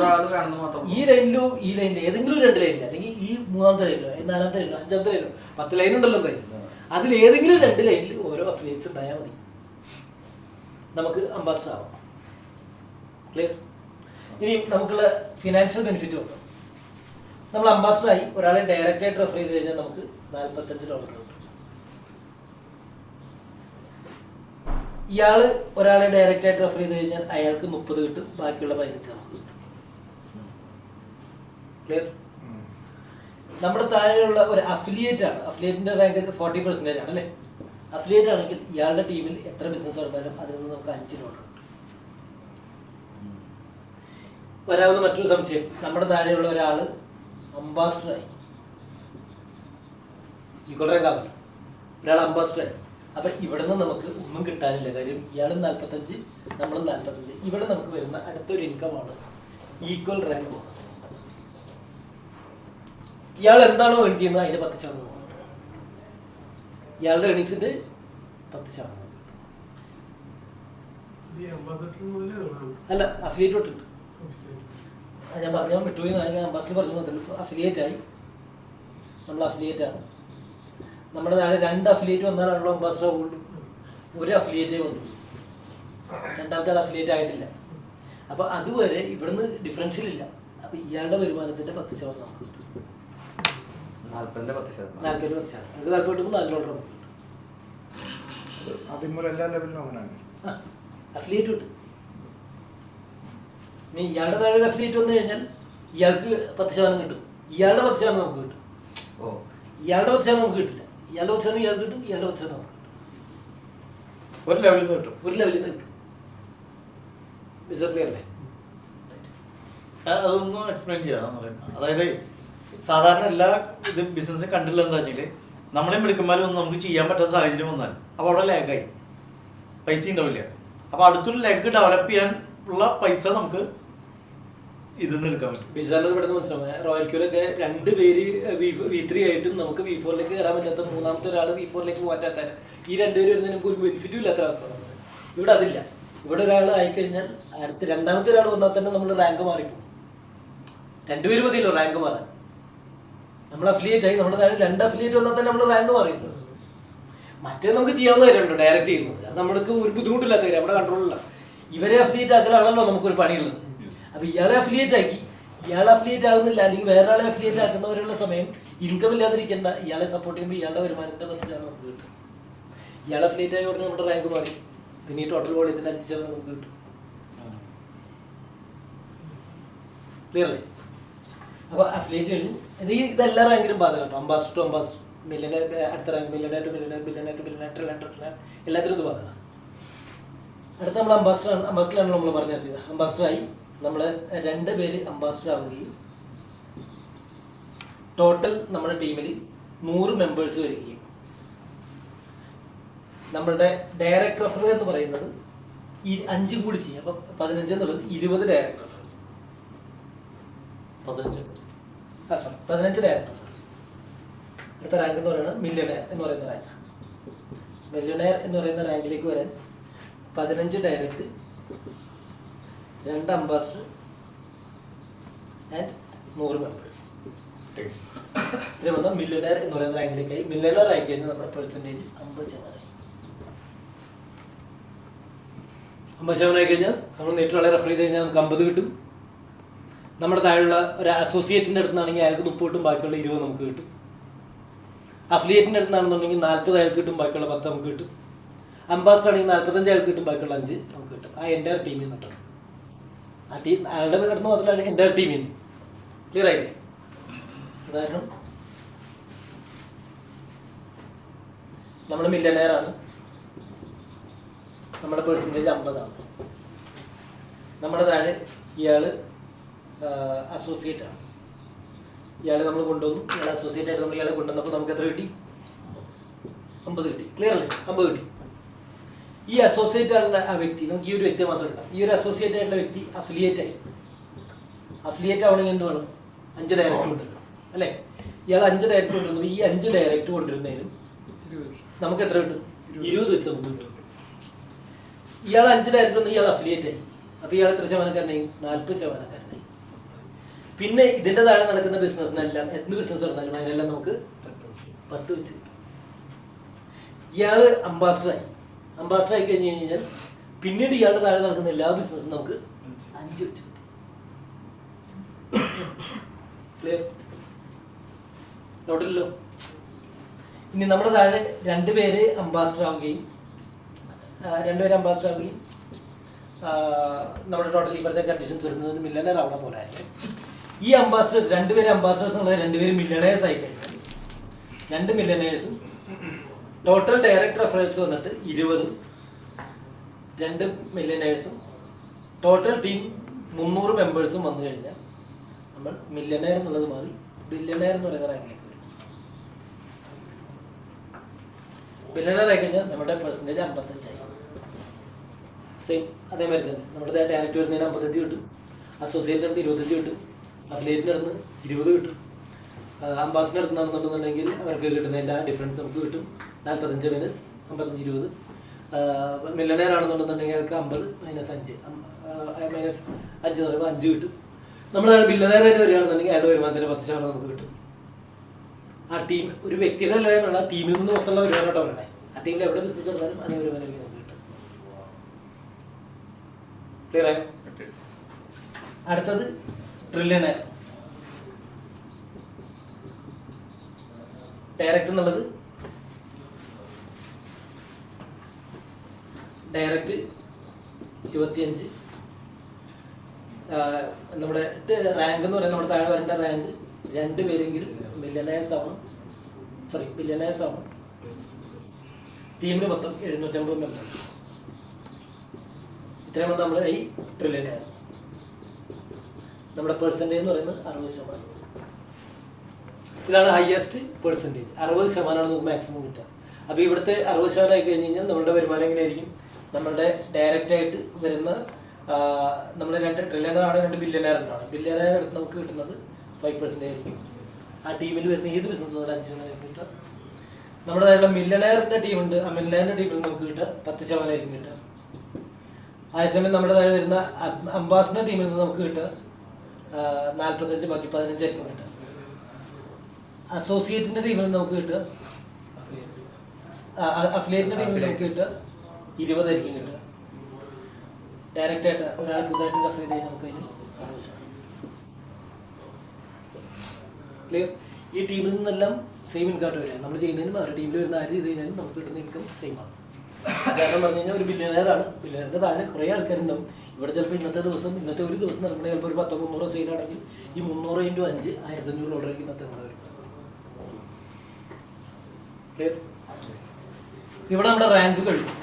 S1: ഈ ലൈനിലോ ഈ ലൈനിലോ ഏതെങ്കിലും 2 ലൈനിലോ, അല്ലെങ്കിൽ ഈ 3ാമത്തെ ലൈനിലോ 4ാമത്തെ ലൈനിലോ 5ാമത്തെ ലൈനിലോ 10 ലൈൻ ഉണ്ടല്ലോ എന്തായാലും, അതിൽ ഏതെങ്കിലും 2 ലൈനിൽ ഓരോ അഫിലിയേറ്റ്സ് ഉണ്ടായാൽ മതി, നമുക്ക് അംബാസഡർ ആവാം. ക്ലിയർ? ഇനി നമുക്കുള്ള ഫിനാൻഷ്യൽ ബെനിഫിറ്റ് നോക്കാം. നമ്മൾ അംബാസഡർ ആയി ഒരാളെ ഡയറക്റ്റ് ആയിട്ട് റെഫർ ചെയ്ത് കഴിഞ്ഞാൽ നമുക്ക് $45 കിട്ടും. ഇയാൾ ഒരാളെ ഡയറക്റ്റ് ആയിട്ട് റെഫർ ചെയ്ത് കഴിഞ്ഞാൽ അയാൾക്ക് 30 കിട്ടും, ബാക്കിയുള്ള 15 നമുക്ക് കിട്ടും. ക്ലിയർ? നമ്മുടെ താഴെയുള്ള ഒരു അഫിലിയേറ്റ് ആണ്, അഫിലിയേറ്റിന്റെ റാങ്ക് 40% ആണ് അല്ലേ. അഫിലിയേറ്റ് ആണെങ്കിൽ ഇയാളുടെ ടീമിൽ എത്ര ബിസിനസ് നടന്നാലും അതിൽ നിന്ന് നമുക്ക് $5 കിട്ടും. വരാവുന്ന മറ്റൊരു സംശയം, നമ്മുടെ താഴെയുള്ള ഒരാൾ അംബാസഡറായി, ഈക്വൽ റാങ്ക് ആവില്ല, ഒരാൾ അംബാസഡറായി. അപ്പം ഇവിടെ നിന്ന് നമുക്ക് ഒന്നും കിട്ടാനില്ല, കാര്യം ഇയാളും 45 നമ്മളും 45. ഇവിടെ നമുക്ക് വരുന്ന അടുത്തൊരു ഇൻകമാണ് ഈക്വൽ റാങ്ക് ബോണസ്. ഇയാൾ എന്താണോ ഏൺ ചെയ്യുന്നത് അതിൻ്റെ 10%, ഇയാളുടെ ഏണിങ്സിൻ്റെ 10%. അല്ല, അഫിലിയേറ്റ് തൊട്ടുണ്ട്. ഞാൻ വിട്ടുപോയി, അംബാസഡർ പറഞ്ഞു അഫിലിയേറ്റ് ആയി, നമ്മൾ അഫിലിയേറ്റ് ആണ്. നമ്മുടെ താഴെ 2 അഫിലിയേറ്റ് വന്നാലാണല്ലോ അംബാസഡർ ആവുള്ളൂ. ഒരു അഫിലിയേറ്റേ വന്നു, രണ്ടാമത്തെ ആൾ അഫിലിയേറ്റ് ആയിട്ടില്ല. അപ്പോൾ അതുവരെ ഇവിടുന്ന് ഡിഫറൻഷ്യൽ ഇല്ല. അപ്പോൾ ഇയാളുടെ വരുമാനത്തിൻ്റെ 10% നമുക്ക് കിട്ടും. 40%. നമുക്ക് 40 കിട്ടുമ്പോൾ $4 നമുക്ക് കിട്ടും. അഫിലിയേറ്റ് കിട്ടും. ഇനി ഇയാളുടെ താഴെ അഫിലിയേറ്റ് വന്നു കഴിഞ്ഞാൽ ഇയാൾക്ക് 10% കിട്ടും, ഇയാളുടെ 10% നമുക്ക് കിട്ടും. ഇയാളുടെ 10% നമുക്ക് കിട്ടില്ല, ഇയാളുടെ ഓക്സിജൻ ഇയാൾക്ക് കിട്ടും, ഇയാളുടെ ഓക്സിജൻ നമുക്ക് കിട്ടും.
S2: ഒരു ലെവലിൽ നിന്ന് കിട്ടും.
S1: ഒരു ലെവലിൽ നിന്ന് കിട്ടും. ക്ലിയർ അല്ലേ?
S2: അതൊന്നും എക്സ്പ്ലെയിൻ ചെയ്യാം. അതായത് സാധാരണ എല്ലാ ഇത് ബിസിനസ്സിനെ കണ്ടില്ല എന്താ വെച്ചാൽ നമ്മളെ മിടുക്കന്മാരും ഒന്നും നമുക്ക് ചെയ്യാൻ പറ്റാത്ത സാഹചര്യം വന്നാൽ അപ്പോൾ അവിടെ ലാഗായി, പൈസ ഉണ്ടാവില്ല. അപ്പോൾ അടുത്തൊരു ലെഗ് ഡെവലപ്പ് ചെയ്യാൻ ഉള്ള പൈസ നമുക്ക് ഇതിൽ നിന്ന് എടുക്കാൻ പറ്റും.
S1: ബിസാറിൽ പെട്ടെന്ന് മനസ്സിലാവും. റോയൽ ക്യൂരൊക്കെ 2 പേര് V3 ആയിട്ടും നമുക്ക് V4ലേക്ക് കയറാൻ പറ്റാത്ത, മൂന്നാമത്തെ ഒരാൾ V4ലേക്ക് പോകാൻ പറ്റാത്ത, ഈ 2 പേര് വരുന്നതിന് നമുക്ക് ഒരു ബെനിഫിറ്റും ഇല്ലാത്ത അവസ്ഥ. ഇവിടെ അതില്ല. ഇവിടെ ഒരാൾ ആയിക്കഴിഞ്ഞാൽ അടുത്ത രണ്ടാമത്തെ ഒരാൾ വന്നാൽ തന്നെ നമ്മൾ റാങ്ക് മാറിപ്പോകും. 2 പേര് മതിയല്ലോ റാങ്ക് മാറാൻ. നമ്മൾ അഫിലിയേറ്റ് ആയി, നമ്മുടെ താഴെ 2 അഫിലിയേറ്റ് വന്നാൽ തന്നെ നമ്മൾ റാങ്ക് മാറിയല്ലോ. മറ്റേ നമുക്ക് ചെയ്യാവുന്ന കാര്യമുണ്ടോ ഡയറക്റ്റ് ചെയ്യുന്നത്, അത് നമ്മൾക്ക് ഒരു ബുദ്ധിമുട്ടില്ലാത്ത കാര്യം, നമ്മുടെ കൺട്രോളില്ല. ഇവരെ അഫിലിയേറ്റ് ആക്കലാണല്ലോ നമുക്കൊരു പണിയുള്ളത്. അപ്പോൾ ഇയാളെ അഫിലിയേറ്റ് ആക്കി, ഇയാളെ അഫിലിയേറ്റ് ആകുന്നില്ല അല്ലെങ്കിൽ വേറെ ആളെ അഫിലിയേറ്റ് ആക്കുന്നവരുള്ള സമയം ഇൻകം ഇല്ലാതിരിക്കേണ്ട, ഇയാളെ സപ്പോർട്ട് ചെയ്യുമ്പോൾ ഇയാളുടെ വരുമാനത്തിൻ്റെ 10% നമുക്ക് കിട്ടും. ഇയാളെ അഫിലിയേറ്റ് ആയ ഉടനെ നമ്മുടെ റാങ്ക് മാറി, പിന്നെ ഈ ടോട്ടൽ വോളിയത്തിൻ്റെ 5% നമുക്ക് കിട്ടും. ക്ലിയർ അല്ലേ? അപ്പോൾ അഫിലിയേറ്റ് കഴിഞ്ഞു. ഇതെല്ലാ റാങ്കിലും ബാധകം കേട്ടോ. അംബാസിഡർ ടു അംബാസിഡർ, മില്യണയർ, അടുത്ത rank millionaire to millionaire, billionaire to billionaire, trillionaire to trillionaire, എല്ലാത്തിനും ഇത് ബാധകം. അടുത്ത നമ്മൾ അംബാസിഡറാണ് നമ്മൾ പറഞ്ഞത്. അംബാസിഡറായി നമ്മൾ 2 പേര് അംബാസിഡർ ആവുകയും ടോട്ടൽ നമ്മുടെ ടീമിൽ 100 മെമ്പേഴ്സ് വരികയും നമ്മളുടെ ഡയറക്ട് റെഫറൽ എന്ന് പറയുന്നത് ഈ 5 കൂടി ചെയ്യും. അപ്പം 15 എന്നുള്ളത് 20 ഡയറക്ട് റെഫറൽസ്. 15 direct referrals. അടുത്ത റാങ്ക് എന്ന് പറയുന്നത് മില്യണയർ എന്ന് പറയുന്ന റാങ്ക്. മില്യണയർ എന്ന് പറയുന്ന റാങ്കിലേക്ക് വരാൻ 15 ഡയറക്റ്റ്, 2 അംബാസിഡർ ആൻഡ് 100 മെമ്പേഴ്സ്. ഇതിന് വന്നാൽ മില്യണയർ എന്ന് പറയുന്ന റാങ്കിലേക്കായി. മില്യണയർ ആയി കഴിഞ്ഞാൽ നമ്മുടെ പെർസെൻറ്റേജ് 50% 50% ആയി കഴിഞ്ഞാൽ നമ്മൾ നേരിട്ടുള്ള റെഫർ ചെയ്ത് കഴിഞ്ഞാൽ നമുക്ക് 50 കിട്ടും. നമ്മുടെ താഴെയുള്ള ഒരു അസോസിയേറ്റിൻ്റെ അടുത്തുനിന്നാണെങ്കിൽ അയാൾക്ക് 30 കിട്ടും, ബാക്കിയുള്ള 20 നമുക്ക് കിട്ടും. അഫിലിയേറ്റിൻ്റെ അടുത്താണെന്നുണ്ടെങ്കിൽ 40 അയാൾക്ക് കിട്ടും, ബാക്കിയുള്ള 10 നമുക്ക് കിട്ടും. അംബാസിഡർ ആണെങ്കിൽ 45 അയാൾക്ക് കിട്ടും, ബാക്കിയുള്ള 5 നമുക്ക് കിട്ടും. ആ എൻ്റയർ ടീമിൽ നിന്ന് കിട്ടും. ആ ടീം അയാളുടെ അടുത്ത് മാത്രമല്ല എൻ്റയർ ടീമിൽ നിന്ന്. ക്ലിയർ ആയില്ലേ? ഉദാഹരണം, നമ്മൾ മില്യണയറാണ്, നമ്മുടെ പെർസെൻറ്റേജ് 50 നമ്മുടെ താഴെ ഇയാൾ അസോസിയേറ്റ് ആണ്. ഇയാളെ നമ്മൾ കൊണ്ടുവന്നു, ഇയാൾ അസോസിയേറ്റ് ആയിട്ട് നമ്മൾ ഇയാളെ കൊണ്ടുവന്നപ്പോൾ നമുക്ക് എത്ര കിട്ടി? 50 കിട്ടി. ക്ലിയർ അല്ലേ? 50 കിട്ടി. ഈ അസോസിയേറ്റ് ആയിട്ടുള്ള ആ വ്യക്തി, നമുക്ക് ഈ ഒരു വ്യക്തിയെ മാത്രം എടുക്കാം. ഈ ഒരു അസോസിയേറ്റ് ആയിട്ടുള്ള വ്യക്തി അഫിലിയേറ്റ് ആയി. അഫിലിയേറ്റ് ആവണമെങ്കിൽ എന്ത് വേണം? 5 ഡയറക്റ്റ് കൊണ്ടുവരണം അല്ലേ? ഇയാൾ 5 ഡയറക്റ്റ് കൊണ്ടുവന്നു. ഈ 5 ഡയറക്റ്റ് കൊണ്ടുവരുന്നതിനും നമുക്ക് എത്ര കിട്ടും? 20 വെച്ച് നമുക്ക് കിട്ടും. ഇയാൾ 5 ഡയറക്റ്റ് വന്ന് ഇയാൾ അഫിലിയേറ്റ് ആയി. അപ്പോൾ ഇയാൾ എത്ര ശതമാനക്കാരനായി? 40%. പിന്നെ ഇതിൻ്റെ താഴെ നടക്കുന്ന ബിസിനസ്സിനെല്ലാം, എന്ത് ബിസിനസ് നടന്നാലും അതിനെല്ലാം നമുക്ക് 10 വെച്ച് കിട്ടും. ഇയാൾ അംബാസിഡറായി. അംബാസിഡർ ആയി കഴിഞ്ഞ് കഴിഞ്ഞാൽ പിന്നീട് ഇയാളുടെ താഴെ നടക്കുന്ന എല്ലാ ബിസിനസ്സും നമുക്ക് 5 വെച്ച് കിട്ടും. ക്ലിയർ? ഡൗട്ടില്ലല്ലോ? ഇനി നമ്മുടെ താഴെ 2 പേര് അംബാസിഡർ ആവുകയും നമ്മുടെ ടോട്ടൽ ഇപ്പോഴത്തെ കണ്ടീഷൻസ് വരുന്നത് മില്യണയർ ആവണ പോലെ ആയിരിക്കും. ഈ അംബാസിഡേഴ്സ് 2 പേര് അംബാസിഡേഴ്സ് എന്നുള്ളത് 2 പേര് മില്യണേഴ്സ് ആയി കഴിഞ്ഞാൽ 2 മില്യണേഴ്സും ടോട്ടൽ ഡയറക്റ്റ് റെഫറൻസ് വന്നിട്ട് 20, 2 മില്യണേഴ്സും ടോട്ടൽ ടീം 300 മെമ്പേഴ്സും വന്നു കഴിഞ്ഞാൽ നമ്മൾ മില്യണയർ എന്നുള്ളത് മാറി ബില്യണയർ എന്ന് പറയുന്ന റാങ്കിലേക്ക് വരും. ബില്യണയർ ആയി കഴിഞ്ഞാൽ നമ്മുടെ പെർസെൻറ്റേജ് 55 ആയി. സെയിം അതേമാതിരി തന്നെ നമ്മുടെ ഡയറക്റ്റ് വരുന്നതിന് 55 കിട്ടും, അസോസിയേറ്റിൻ്റെ അടുത്ത് 25 കിട്ടും, അഫിലിയേറ്റിൻ്റെ അടുത്ത് 20 കിട്ടും, അംബാസിഡർ അടുത്ത് നടന്നുണ്ടെന്നുണ്ടെങ്കിൽ അവർക്ക് കിട്ടുന്നതിൻ്റെ ആ ഡിഫറൻസ് നമുക്ക് കിട്ടും. 45 മൈനസ് 55 20. മില്യണയർ ആണെന്നുണ്ടെന്നുണ്ടെങ്കിൽ അവർക്ക് 50 മൈനസ് 5 മൈനസ് 5 എന്ന് പറയുമ്പോൾ 5 കിട്ടും. നമ്മൾ ബില്യണയർ ആയിട്ട് വരികയാണെന്നുണ്ടെങ്കിൽ അയാളുടെ വരുമാനത്തിൻ്റെ 10% നമുക്ക് കിട്ടും. ആ ടീം ഒരു വ്യക്തിയുടെ അല്ല, ആ ടീമിൽ നിന്ന് മൊത്തമുള്ള വരുമാനമായിട്ടോ പറയണേ. ആ ടീമിൽ എവിടെ ബിസിനസ് എടുത്താലും അതേ വരുമാനം നമുക്ക് കിട്ടും. ക്ലിയർ ആയോ? അടുത്തത് ട്രില്യണയർ. ഡയറക്റ്റ് എന്നുള്ളത് ഡയറക്റ്റ് 25. നമ്മുടെ റാങ്ക് എന്ന് പറയുന്നത് നമ്മുടെ താഴെ വരേണ്ട റാങ്ക് 2 പേരെങ്കിലും ബില്യണേഴ്സ് ആവണം. ടീമിന് മൊത്തം 750 മെമ്പേഴ്സ്. ഇത്രയും വന്ന് നമ്മൾ ഈ ട്രില്യനാണ്. നമ്മുടെ പെർസെൻറ്റേജ് എന്ന് പറയുന്നത് 60%. ഇതാണ് ഹയസ്റ്റ് പെർസെൻറ്റേജ്. 60% നമുക്ക് മാക്സിമം കിട്ടുക. അപ്പോൾ ഇവിടുത്തെ 60% ആയി കഴിഞ്ഞ് കഴിഞ്ഞാൽ നമ്മളുടെ വരുമാനം എങ്ങനെയായിരിക്കും? നമ്മളുടെ ഡയറക്റ്റായിട്ട് വരുന്ന നമ്മൾ 2 ട്രില്യണറാണ്, 2 ബില്യണറാണ്. ബില്യണർ എടുത്ത് നമുക്ക് കിട്ടുന്നത് 5% ആയിരിക്കും. ആ ടീമിൽ വരുന്ന ഏത് ബിസിനസ് മുതൽ 5% കിട്ടുക. നമ്മുടെ താഴെ മില്യണയറിൻ്റെ ടീമുണ്ട്. ആ മില്യണയറിൻ്റെ ടീമിൽ നമുക്ക് കിട്ടുക 10% ആയിരിക്കും കിട്ടുക. അതേസമയം നമ്മുടെ താഴെ വരുന്ന അംബാസിഡർ ടീമിൽ നിന്ന് നമുക്ക് കിട്ടുക 45, ബാക്കി 15 ആയിരിക്കും കിട്ടുക. അസോസിയേറ്റിൻ്റെ ടീമിൽ നിന്ന് നമുക്ക് കിട്ടുക, അഫിലിയേറ്റിൻ്റെ ടീമിൽ നമുക്ക് കിട്ടുക 20 ആയിരിക്കും കിട്ടുക. ഡയറക്റ്റായിട്ട് ഒരാൾ പുതുതായിട്ട് അഫിലിയേറ്റ് ചെയ്ത് നമുക്ക് അതിന് 60%. ക്ലിയർ? ഈ ടീമിൽ നിന്നെല്ലാം സെയിം ഇൻകം വരിക. നമ്മൾ ചെയ്യുന്നതിനും അവരുടെ ടീമിൽ വരുന്ന ആര് ചെയ്ത് കഴിഞ്ഞാലും നമുക്ക് കിട്ടുന്ന ഇൻകം സെയിം ആണ്. കാരണം പറഞ്ഞു കഴിഞ്ഞാൽ ഒരു ബില്യണയറാണ്. ബില്യണറിൻ്റെ താഴെ കുറേ ആൾക്കാരുണ്ടാവും. ഇവിടെ ചിലപ്പോൾ ഇന്നത്തെ ഒരു ദിവസം നടക്കണമെങ്കിൽ ചിലപ്പോൾ ഒരു 100-300 സെയിലാണെങ്കിൽ ഈ 300 × 5 $1500 ആയിരിക്കും ഇന്നത്തെ നമ്മുടെ വരും. ക്ലിയർ? ഇവിടെ നമ്മുടെ റാങ്ക് കഴിഞ്ഞു.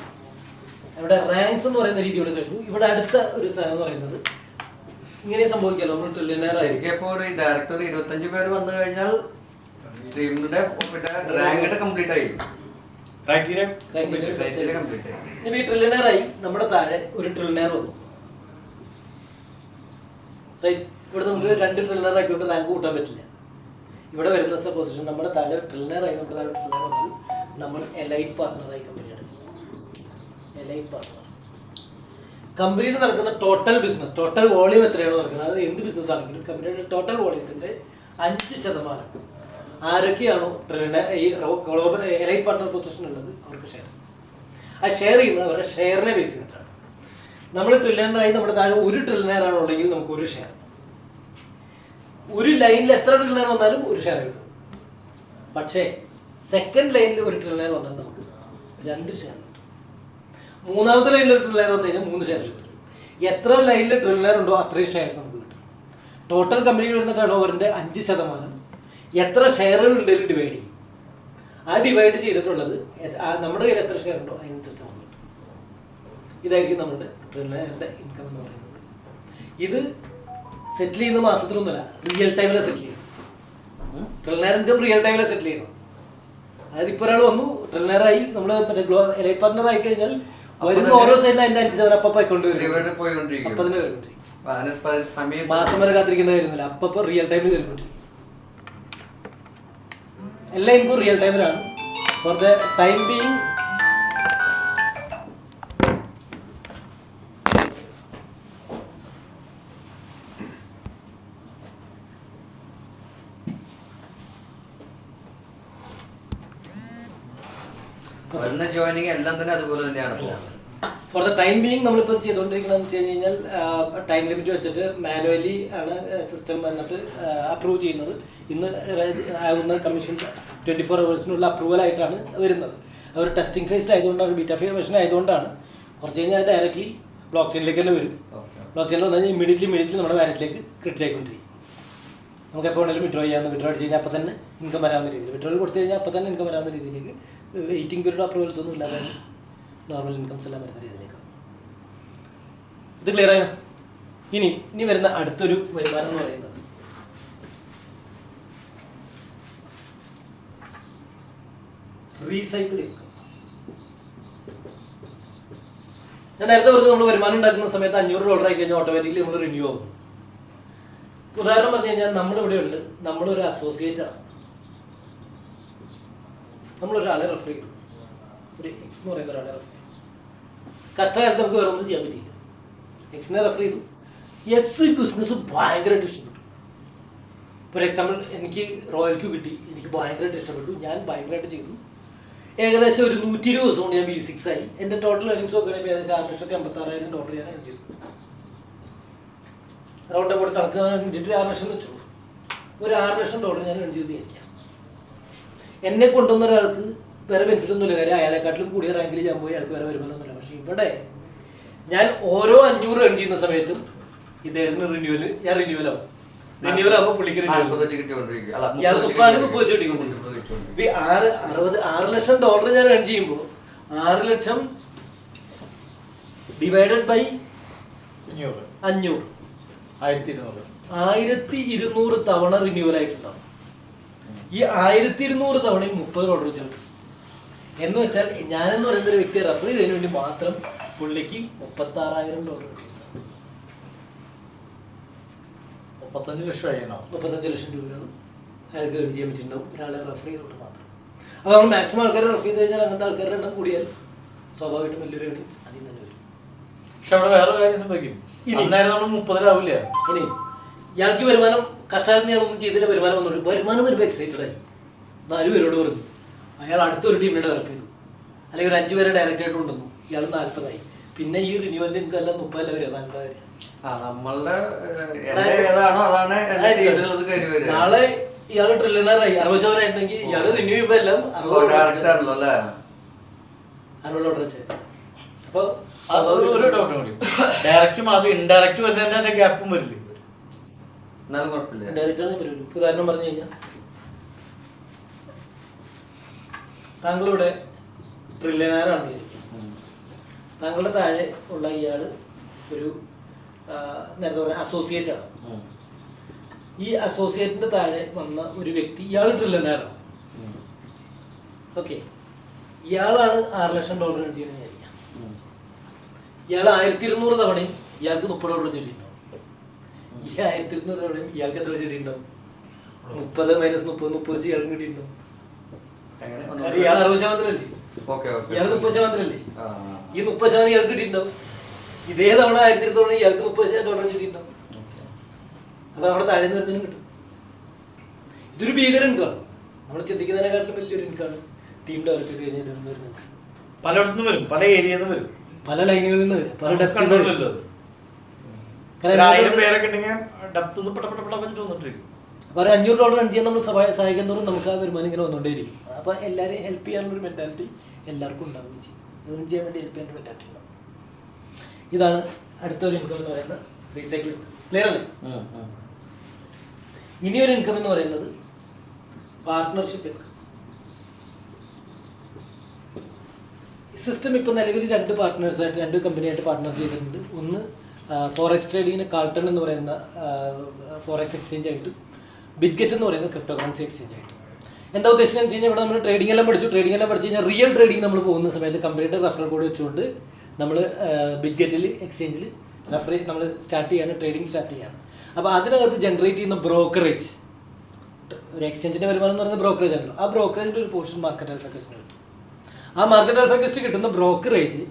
S1: ഇവിടെ റാങ്ക്സ് എന്ന് പറയുന്ന രീതി ഇവിടെ കഴിഞ്ഞു. ഇവിടെ അടുത്ത ഒരു സാധനം എന്ന് പറയുന്നത് ഇങ്ങനെ സംഭവിക്കാമല്ലോ. നമ്മൾ
S4: ശരിക്കും ഇപ്പോൾ ഒരു ഡയറക്ടർ 25 പേര് വന്നു കഴിഞ്ഞാൽ ടീമിന്റെ റാങ്ക് കംപ്ലീറ്റ് ആയി.
S1: ഈ ട്രില്യണറായി നമ്മുടെ താഴെ ഒരു ട്രില്യണർ വന്നു. റൈറ്റ്? ഇവിടെ നമുക്ക് 2 ട്രില്യണർ ആക്കിക്കൊണ്ട് റാങ്ക് കൂട്ടാൻ പറ്റില്ല. ഇവിടെ വരുന്ന പൊസിഷൻ നമ്മുടെ താഴെ ട്രില്യണറായി, നമ്മുടെ താഴെ ട്രില്യണർ വന്നത് നമ്മൾ എലൈറ്റ് പാർട്ട്ണറായി കമ്പനിയാണ്. എലൈറ്റ് പാർട്ട്ണർ കമ്പനിയിൽ നടക്കുന്ന ടോട്ടൽ ബിസിനസ്, ടോട്ടൽ വോളിയം എത്രയാണോ നടക്കുന്നത്, അത് എന്ത് ബിസിനസ് ആണെങ്കിലും കമ്പനിയുടെ ടോട്ടൽ വോളിയത്തിൻ്റെ 5% ആരൊക്കെയാണോ ഈ ഗ്ലോബൽ എലൈറ്റ് പാർട്ട്ണർ പൊസിഷൻ ഉള്ളത് അവർക്ക് ഷെയർ. ആ ഷെയർ ചെയ്യുന്നത് അവരുടെ ഷെയറിനെ ബേസ് ചെയ്തിട്ടാണ്. നമ്മൾ ട്രില്യണറായി നമ്മുടെ താഴെ ഒരു ട്രില്യണറാണോ ഉണ്ടെങ്കിൽ നമുക്ക് ഒരു ഷെയർ. ഒരു ലൈനിൽ എത്ര ട്രില്യണർ വന്നാലും ഒരു ഷെയർ കിട്ടും. പക്ഷേ സെക്കൻഡ് ലൈനിൽ ഒരു ട്രില്യണർ വന്നാൽ നമുക്ക് 2 ഷെയർ കിട്ടും. മൂന്നാമത്തെ ലൈനിൽ ഒരു ട്രില്യണർ വന്നു കഴിഞ്ഞാൽ 3 ഷെയർ കിട്ടും. എത്ര ലൈനിൽ ട്രില്യണർ ഉണ്ടോ അത്രയും ഷെയർസ് നമുക്ക് കിട്ടും. ടോട്ടൽ കമ്പനിയിൽ വരുന്ന ടേൺ ഓവറിൻ്റെ 5% എത്ര ഷെയറുകൾ ഉണ്ടെങ്കിലും ഡിവൈഡ് ചെയ്യും. ആ ഡിവൈഡ് ചെയ്തിട്ടുള്ളത് നമ്മുടെ കയ്യിൽ എത്ര ഷെയർ ഉണ്ടോ അതിനനുസരിച്ച് നമുക്ക് കിട്ടും. ഇതായിരിക്കും നമ്മുടെ ട്രില്യണറിൻ്റെ ഇൻകം എന്ന് പറയുന്നത്. ഇത് സെറ്റിൽ ചെയ്യുന്ന മാസത്തിലൊന്നുമല്ല, റിയൽ ടൈമിലാണ് സെറ്റിൽ ചെയ്യണം. ട്രില്യണർ ഇൻകം റിയൽ ടൈമിലാണ് സെറ്റിൽ ചെയ്യണം. അതായത് ഇപ്പോൾ ഒരാൾ വന്നു ട്രില്യണറായി, നമ്മൾ മറ്റേ എലൈറ്റ് പാർട്ട്ണർ ആയി കഴിഞ്ഞാൽ വരുന്ന ഓരോ സൈഡിലും അതിൻ്റെ 5% അപ്പം പോയിക്കൊണ്ടിരിക്കും. അപ്പം തന്നെ വരുന്നുണ്ടിരിക്കും. മാസം വരെ കാത്തിരിക്കേണ്ട കാര്യമൊന്നുമില്ല. അപ്പം റിയൽ ടൈമിൽ കയറിക്കൊണ്ടിരിക്കും. എല്ലാ ഇൻകം റിയൽ ടൈമിലാണ്. For the time being
S4: joining എല്ലാം തന്നെ അതുപോലെ തന്നെയാണ്.
S1: ഫോർ ദ ടൈം ബീയിങ് നമ്മളിപ്പോൾ ചെയ്തുകൊണ്ടിരിക്കുന്നതെന്ന് വെച്ച് കഴിഞ്ഞാൽ ടൈം ലിമിറ്റ് വെച്ചിട്ട് മാനുവലി ആണ് സിസ്റ്റം വന്നിട്ട് അപ്രൂവ് ചെയ്യുന്നത്. ഇന്ന് ആവുന്ന കമ്മീഷൻസ് 24 hours അപ്രൂവലായിട്ടാണ് വരുന്നത്. അവർ ടെസ്റ്റിംഗ് ഫേസിലായതുകൊണ്ടാണ്, ബീറ്റാ വേർഷൻ ആയതുകൊണ്ടാണ്. കുറച്ച് കഴിഞ്ഞാൽ ഡയറക്റ്റ്ലി ബ്ലോക്ക് ചെയിനിലേക്ക് തന്നെ വരും. ബ്ലോക്ക് ചെയിനിൽ വന്നു കഴിഞ്ഞാൽ ഇമ്മീഡിയറ്റ്ലി നമ്മുടെ വാലറ്റിലേക്ക് ക്രെഡിറ്റ് ആയിക്കൊണ്ടിരിക്കും. നമുക്ക് എപ്പോൾ വേണമെങ്കിലും വിഡ്രോ ചെയ്യാവുന്ന, വിഡ്രോ അടിച്ച് കഴിഞ്ഞാൽ അപ്പോൾ തന്നെ ഇൻകം വരാവുന്ന രീതിയിൽ, വിഡ്രോയിൽ കൊടുത്തു കഴിഞ്ഞാൽ അപ്പോൾ തന്നെ ഇൻകം വരാവുന്ന രീതിയിലേക്ക്, വെയിറ്റിംഗ് പീരീഡ് അപ്രൂവൽസ് ഒന്നും ഇല്ലാതെ നോർമൽ ഇൻകംസ് എല്ലാം വരുന്ന രീതിയിലേക്ക്. ഇത് ക്ലിയർ ആയോ? ഇനി വരുന്ന അടുത്തൊരു വരുമാനം എന്ന് പറയുന്നത് റീസൈക്കിൾ ഇൻകം. ഞാൻ നേരത്തെ പറഞ്ഞത് നമ്മൾ വരുമാനം ഉണ്ടാക്കുന്ന സമയത്ത് $500 ആയി കഴിഞ്ഞാൽ ഓട്ടോമാറ്റിക്കലി നമ്മൾ റിന്യൂ ആകും. ഉദാഹരണം പറഞ്ഞു കഴിഞ്ഞാൽ നമ്മളിവിടെ ഉണ്ട്, നമ്മളൊരു അസോസിയേറ്റ് ആണ്, നമ്മളൊരാളെ റെഫർ ചെയ്തു, ഒരു എക്സ് എന്ന് പറയുന്ന ഒരാളെ റെഫർ ചെയ്തു. കഷ്ടകാലത്ത് നമുക്ക് വേറെ ഒന്നും ചെയ്യാൻ പറ്റിയില്ല. എക്സിനെ റെഫർ ചെയ്തു. എക്സ് ബിസിനസ് ഭയങ്കരമായിട്ട് ഇഷ്ടപ്പെട്ടു. ഫോർ എക്സാമ്പിൾ എനിക്ക് റോയൽ ക്യൂ കിട്ടി, എനിക്ക് ഭയങ്കരമായിട്ട് ഇഷ്ടപ്പെട്ടു, ഞാൻ ഭയങ്കരമായിട്ട് ചെയ്തു. ഏകദേശം ഒരു 120 ദിവസം കൊണ്ട് ഞാൻ B6 ആയി. എൻ്റെ ടോട്ടൽ ഏർണിങ്സ് നോക്കുകയാണെങ്കിൽ ഏകദേശം $6,56,000 ഞാൻ ഏൺ ചെയ്തു. റൗണ്ട് അബൌട്ട് കണക്ക് വേണ്ടിയിട്ട് 6 ലക്ഷം വെച്ചു. ഒരു $6,00,000 ഞാൻ ഏൺ ചെയ്ത് വിചാരിക്കാം. എന്നെ കൊണ്ടുവന്ന ഒരാൾക്ക് വേറെ ബെനിഫിറ്റ് ഒന്നുമില്ല. കാര്യം അയാളെക്കാട്ടിലും കൂടിയ റാങ്കിൽ ഞാൻ പോയി, അയാൾക്ക് വേറെ വരുമാനമൊന്നുമില്ല. പക്ഷേ ഇവിടെ ഞാൻ ഓരോ 500 ഏൺ ചെയ്യുന്ന സമയത്തും ഇദ്ദേഹത്തിന് ഞാൻ റിന്യൂവലാവും. റിന്യൂവലാകുമ്പോൾ പുള്ളിക്ക് ഇയാൾ 30 വെച്ച് കിട്ടിക്കൊണ്ടിരിക്കും. $6 ലക്ഷം ഞാൻ ഏൺ ചെയ്യുമ്പോൾ 6 ലക്ഷം ഡിവൈഡഡ് ബൈ
S2: 500
S1: 500
S2: 1200
S1: 1200 തവണ റിന്യൂവൽ ആയിട്ടുണ്ടാവും. ഈ 1200 തവണയും 30 ഓർഡർ വെച്ചു എന്ന് വെച്ചാൽ ഞാനെന്ന് പറയുന്ന ഒരു വ്യക്തി റെഫർ ചെയ്തതിന് വേണ്ടി മാത്രം പുള്ളിക്ക് $36,000 കിട്ടിയിട്ടുണ്ടാവും.
S2: 35 ലക്ഷമായി
S1: 35 ലക്ഷം രൂപയാണ് അയാൾക്ക് ഏൺ ചെയ്യാൻ പറ്റിയിട്ടുണ്ടാവും ഒരാളെ റെഫർ ചെയ്തുകൊണ്ട് മാത്രം. അപ്പോൾ നമ്മൾ മാക്സിമം ആൾക്കാരെ റെഫർ ചെയ്ത് കഴിഞ്ഞാൽ അങ്ങനത്തെ ആൾക്കാരുടെ എണ്ണം കൂടിയാൽ സ്വാഭാവികമായിട്ടും വലിയൊരു ഏണിങ്സ് അതിൽ നിന്ന് തന്നെ വരും.
S2: പക്ഷെ അവിടെ വേറെ കാര്യം സംഭവിക്കും. അന്നേരം നമ്മൾ 30
S1: ഇനി ഇയാൾക്ക് വരുമാനം കഷ്ടകാലത്ത് ഞാനൊന്നും ചെയ്തില്ല, വരുമാനം വന്നോളൂ. വരുമാനം വരുമ്പോൾ എക്സൈറ്റഡ് ആയി 4 പേരോട് പറഞ്ഞു. അയാൾ അടുത്തൊരു ടീമിനെ ഡെവലപ്പ് ചെയ്തു, അല്ലെങ്കിൽ ഒരു 5 പേരെ ഡയറക്റ്റ് ആയിട്ട് കൊണ്ടുവന്നു. ഇയാൾ 40 ആയി. പിന്നെ ഈ റിന്യൂവലിന് എനിക്ക് എല്ലാം 30 വരിക 40 വരിക.
S4: നമ്മളുടെ ഏതാണോ അതാണ്
S1: നാളെ ഇയാൾ ട്രില്യണറായി 60% ആയിട്ടുണ്ടെങ്കിൽ ഇയാൾ റിന്യൂ ചെയ്യുമ്പോൾ എല്ലാം 60 ഓർഡർ വെച്ചാൽ. അപ്പോൾ
S2: ഒരു ഡൗട്ട് കൂടി, ഡയറക്റ്റും അത് ഇൻഡയറക്റ്റ് വരുന്നതിന്റെ ഗ്യാപ്പും വരില്ലേ?
S4: എന്നാലും കുഴപ്പമില്ല.
S1: ഡയറക്റ്റ് വരുള്ളൂ. ഉദാഹരണം പറഞ്ഞു കഴിഞ്ഞാൽ താങ്കളുടെ ട്രില്യണറാണ് വിചാരിക്കും. താങ്കളുടെ താഴെ ഉള്ള ഇയാൾ ഒരു നേരത്തെ പറഞ്ഞ അസോസിയേറ്റ് ആണ്. ഈ അസോസിയേറ്റിന്റെ താഴെ വന്ന ഒരു വ്യക്തി ഇയാൾ ട്രില്യണറാണ്. ഓക്കെ, ഇയാളാണ് $6 ലക്ഷം ഏൺ ചെയ്യുന്നത് വിചാരിക്കാം. ഇയാൾ 1200 തവണയും ഇയാൾക്ക് $30 വെച്ചിട്ടുണ്ടാവും. ഈ 1200 തവണയും ഇയാൾക്ക് എത്ര വെച്ചിട്ടുണ്ടാവും? 30 - 30 വെച്ച് ഇയാൾക്ക് കിട്ടിയിട്ടുണ്ടാവും. ഇയാൾ 60% അല്ലേ, ഇയാൾ 30% അല്ലേ? ഈ 30% ഇയാൾക്ക് കിട്ടിയിട്ടുണ്ടാവും. ഇതേ തവണ 1200 ഇയാൾക്ക് $30,000 വെച്ചിട്ടുണ്ടാവും. അപ്പൊ നമ്മുടെ താഴെ നിർത്തിനും കിട്ടും. ഇതൊരു ഭീകര ഇൻകാണ്. നമ്മൾ ചിന്തിക്കുന്നതിനെക്കാട്ടിലും വലിയൊരു ഇൻകാണ് ടീം ഡെവലപ്പ് ചെയ്ത് കഴിഞ്ഞാൽ ഇതൊന്നും വരുന്നുണ്ട്.
S2: പലയിടത്തുനിന്ന് വരും, പല ഏരിയയിൽ നിന്ന് വരും,
S1: പല ലൈനുകളിൽ നിന്ന് വരും, പല ഡെപ്തിൽ നിന്ന് വരും.
S2: 1000 പേരൊക്കെ ഉണ്ടെങ്കിൽ ഡെപ്ത് വന്നിട്ടിരിക്കും.
S1: അപ്പോൾ $500 ഏൺ ചെയ്യാൻ നമ്മൾ സഹായിക്കാൻ തോറും നമുക്ക് ആ വരുമാനം ഇങ്ങനെ വന്നുകൊണ്ടേയിരിക്കും. അപ്പോൾ എല്ലാവരെയും ഹെൽപ്പ് ചെയ്യാനുള്ളൊരു മെൻറ്റാലിറ്റി എല്ലാവർക്കും ഉണ്ടാവുകയും ചെയ്യും. ഏൺ ചെയ്യാൻ വേണ്ടി ഹെൽപ്പ് ചെയ്യാനുള്ള മെൻറ്റാലിറ്റി ഉണ്ടാവും. ഇതാണ് അടുത്തൊരു ഇൻകം എന്ന് പറയുന്നത് റീസൈക്ലിംഗ്. ക്ലിയർ അല്ലേ? ഇനിയൊരു ഇൻകം എന്ന് പറയുന്നത് പാർട്ട്ണർഷിപ്പ് ഇൻകം. സിസ്റ്റം ഇപ്പോൾ നിലവിൽ 2 പാർട്ട്നേഴ്സായിട്ട് 2 കമ്പനിയായിട്ട് പാർട്ട്ണർ ചെയ്തിട്ടുണ്ട്. ഒന്ന് ഫോറക്സ് ട്രേഡിങ്ങിന് കാൾട്ടൺ എന്ന് പറയുന്ന ഫോറക്സ് എക്സ്ചേഞ്ച് ആയിട്ട്, ബിറ്റ്ഗെറ്റ് എന്ന് പറയുന്ന ക്രിപ്റ്റോ കറൻസി എക്സ്ചേഞ്ച് ആയിട്ട്. എന്താ ഉദ്ദേശിച്ചതെന്ന് വെച്ച് കഴിഞ്ഞാൽ ഇവിടെ നമ്മൾ ട്രേഡിംഗ് എല്ലാം പഠിച്ചു. ട്രേഡിംഗ് എല്ലാം പഠിച്ചു കഴിഞ്ഞാൽ റിയൽ ട്രേഡിംഗ് നമ്മൾ പോകുന്ന സമയത്ത് കമ്പനിയുടെ റെഫറൽ കോഡ് വെച്ചുകൊണ്ട് നമ്മൾ ബിറ്റ്ഗെറ്റിൽ എക്സ്ചേഞ്ചിൽ നമ്മൾ സ്റ്റാർട്ട് ചെയ്യാണ്, ട്രേഡിംഗ് സ്റ്റാർട്ട് ചെയ്യാണ്. അപ്പോൾ അതിനകത്ത് ജനറേറ്റ് ചെയ്യുന്ന ബ്രോക്കറേജ്, ഒരു എക്സ്ചേഞ്ചിൻ്റെ വരുമാനം എന്ന് പറയുന്നത് ബ്രോക്കറേജ് ആണല്ലോ. ആ ബ്രോക്കറേജിൻ്റെ ഒരു പോർഷൻ മാർക്കറ്റ് അൽഫക്കസിന് കിട്ടും. ആ മാർക്കറ്റ് അൽഫക്കസ്റ്റ് കിട്ടുന്ന ബ്രോക്കറേജ്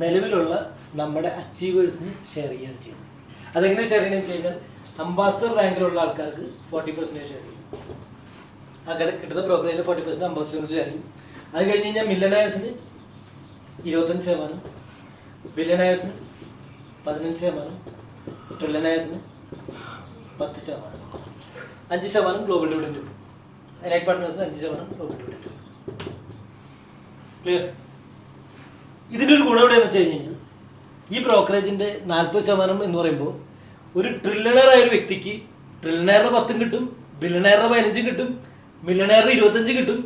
S1: നിലവിലുള്ള നമ്മുടെ അച്ചീവേഴ്സിന് ഷെയർ ചെയ്യുകയാണ് ചെയ്യുന്നത്. അതെങ്ങനെ ഷെയർ ചെയ്യണമെന്ന് വെച്ച് കഴിഞ്ഞാൽ അംബാസഡർ റാങ്കിലുള്ള ആൾക്കാർക്ക് 40% ഷെയർ ചെയ്യും. അങ്ങനെ കിട്ടുന്ന ബ്രോക്കറേജിൽ 40% അംബാസഡേഴ്സ് ഷെയർ ചെയ്യും. അത് കഴിഞ്ഞ് കഴിഞ്ഞാൽ മില്യണയേഴ്സിന് 25%, ബില്യണയേഴ്സിന് 15%, ട്രില്യണയേഴ്സിന് 10%, 5% ഗ്ലോബൽ ഡിവിഡൻഡ് കിട്ടും. ലൈക്ക് പാർട്ട്നേഴ്സിന് 5% ഗ്ലോബൽ ഡിവിഡൻഡ് കിട്ടും. ക്ലിയർ? ഇതിൻ്റെ ഒരു ഗുണം എവിടെയെന്ന് വെച്ച് കഴിഞ്ഞാൽ ഈ ബ്രോക്കറേജിൻ്റെ 40% എന്ന് പറയുമ്പോൾ ഒരു ട്രില്യണറായ ഒരു വ്യക്തിക്ക് ട്രില്യണറിന് 10 കിട്ടും, ബില്യണറിന് 15 കിട്ടും, മില്യണറിന് 25 കിട്ടും,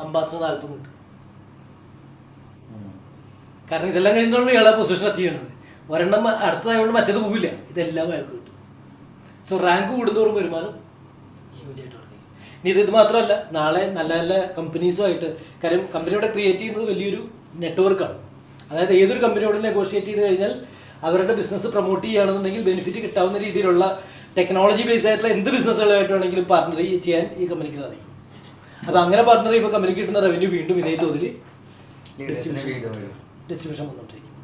S1: അംബാസഡർ 40 കിട്ടും. കാരണം ഇതെല്ലാം കഴിഞ്ഞിട്ടാണ് ഇയാളെ പൊസിഷൻ എത്തിയത്. ഒരെണ്ണം അടുത്തതായതുകൊണ്ട് മറ്റേത് പോവില്ല, ഇതെല്ലാം അയാൾക്ക് കിട്ടും. സോ റാങ്ക് കൂടുന്നതോറും വരുമാനം ഹ്യൂജായിട്ട് വർദ്ധിക്കും. ഇനി ഇത് മാത്രമല്ല, നാളെ നല്ല നല്ല കമ്പനീസുമായിട്ട്, കാര്യം കമ്പനിയോടെ ക്രിയേറ്റ് ചെയ്യുന്നത് വലിയൊരു നെറ്റ്വർക്കാണ്. അതായത് ഏതൊരു കമ്പനിയോട് നെഗോഷിയേറ്റ് ചെയ്ത് കഴിഞ്ഞാൽ അവരുടെ ബിസിനസ് പ്രൊമോട്ട് ചെയ്യുകയാണെന്നുണ്ടെങ്കിൽ ബെനിഫിറ്റ് കിട്ടാവുന്ന രീതിയിലുള്ള ടെക്നോളജി ബേസ് ആയിട്ടുള്ള എന്ത് ബിസിനസ്സുകളായിട്ട് വേണമെങ്കിലും പാർട്ണർ ചെയ്യാൻ ഈ കമ്പനിക്ക് സാധിക്കും. അപ്പോൾ അങ്ങനെ പാർട്ണർ ചെയ്യുമ്പോൾ കമ്പനിക്ക് കിട്ടുന്ന റവന്യൂ വീണ്ടും ഇതേ തോതിൽ ഡിസ്ട്രിബ്യൂഷൻ വന്നുകൊണ്ടിരിക്കും.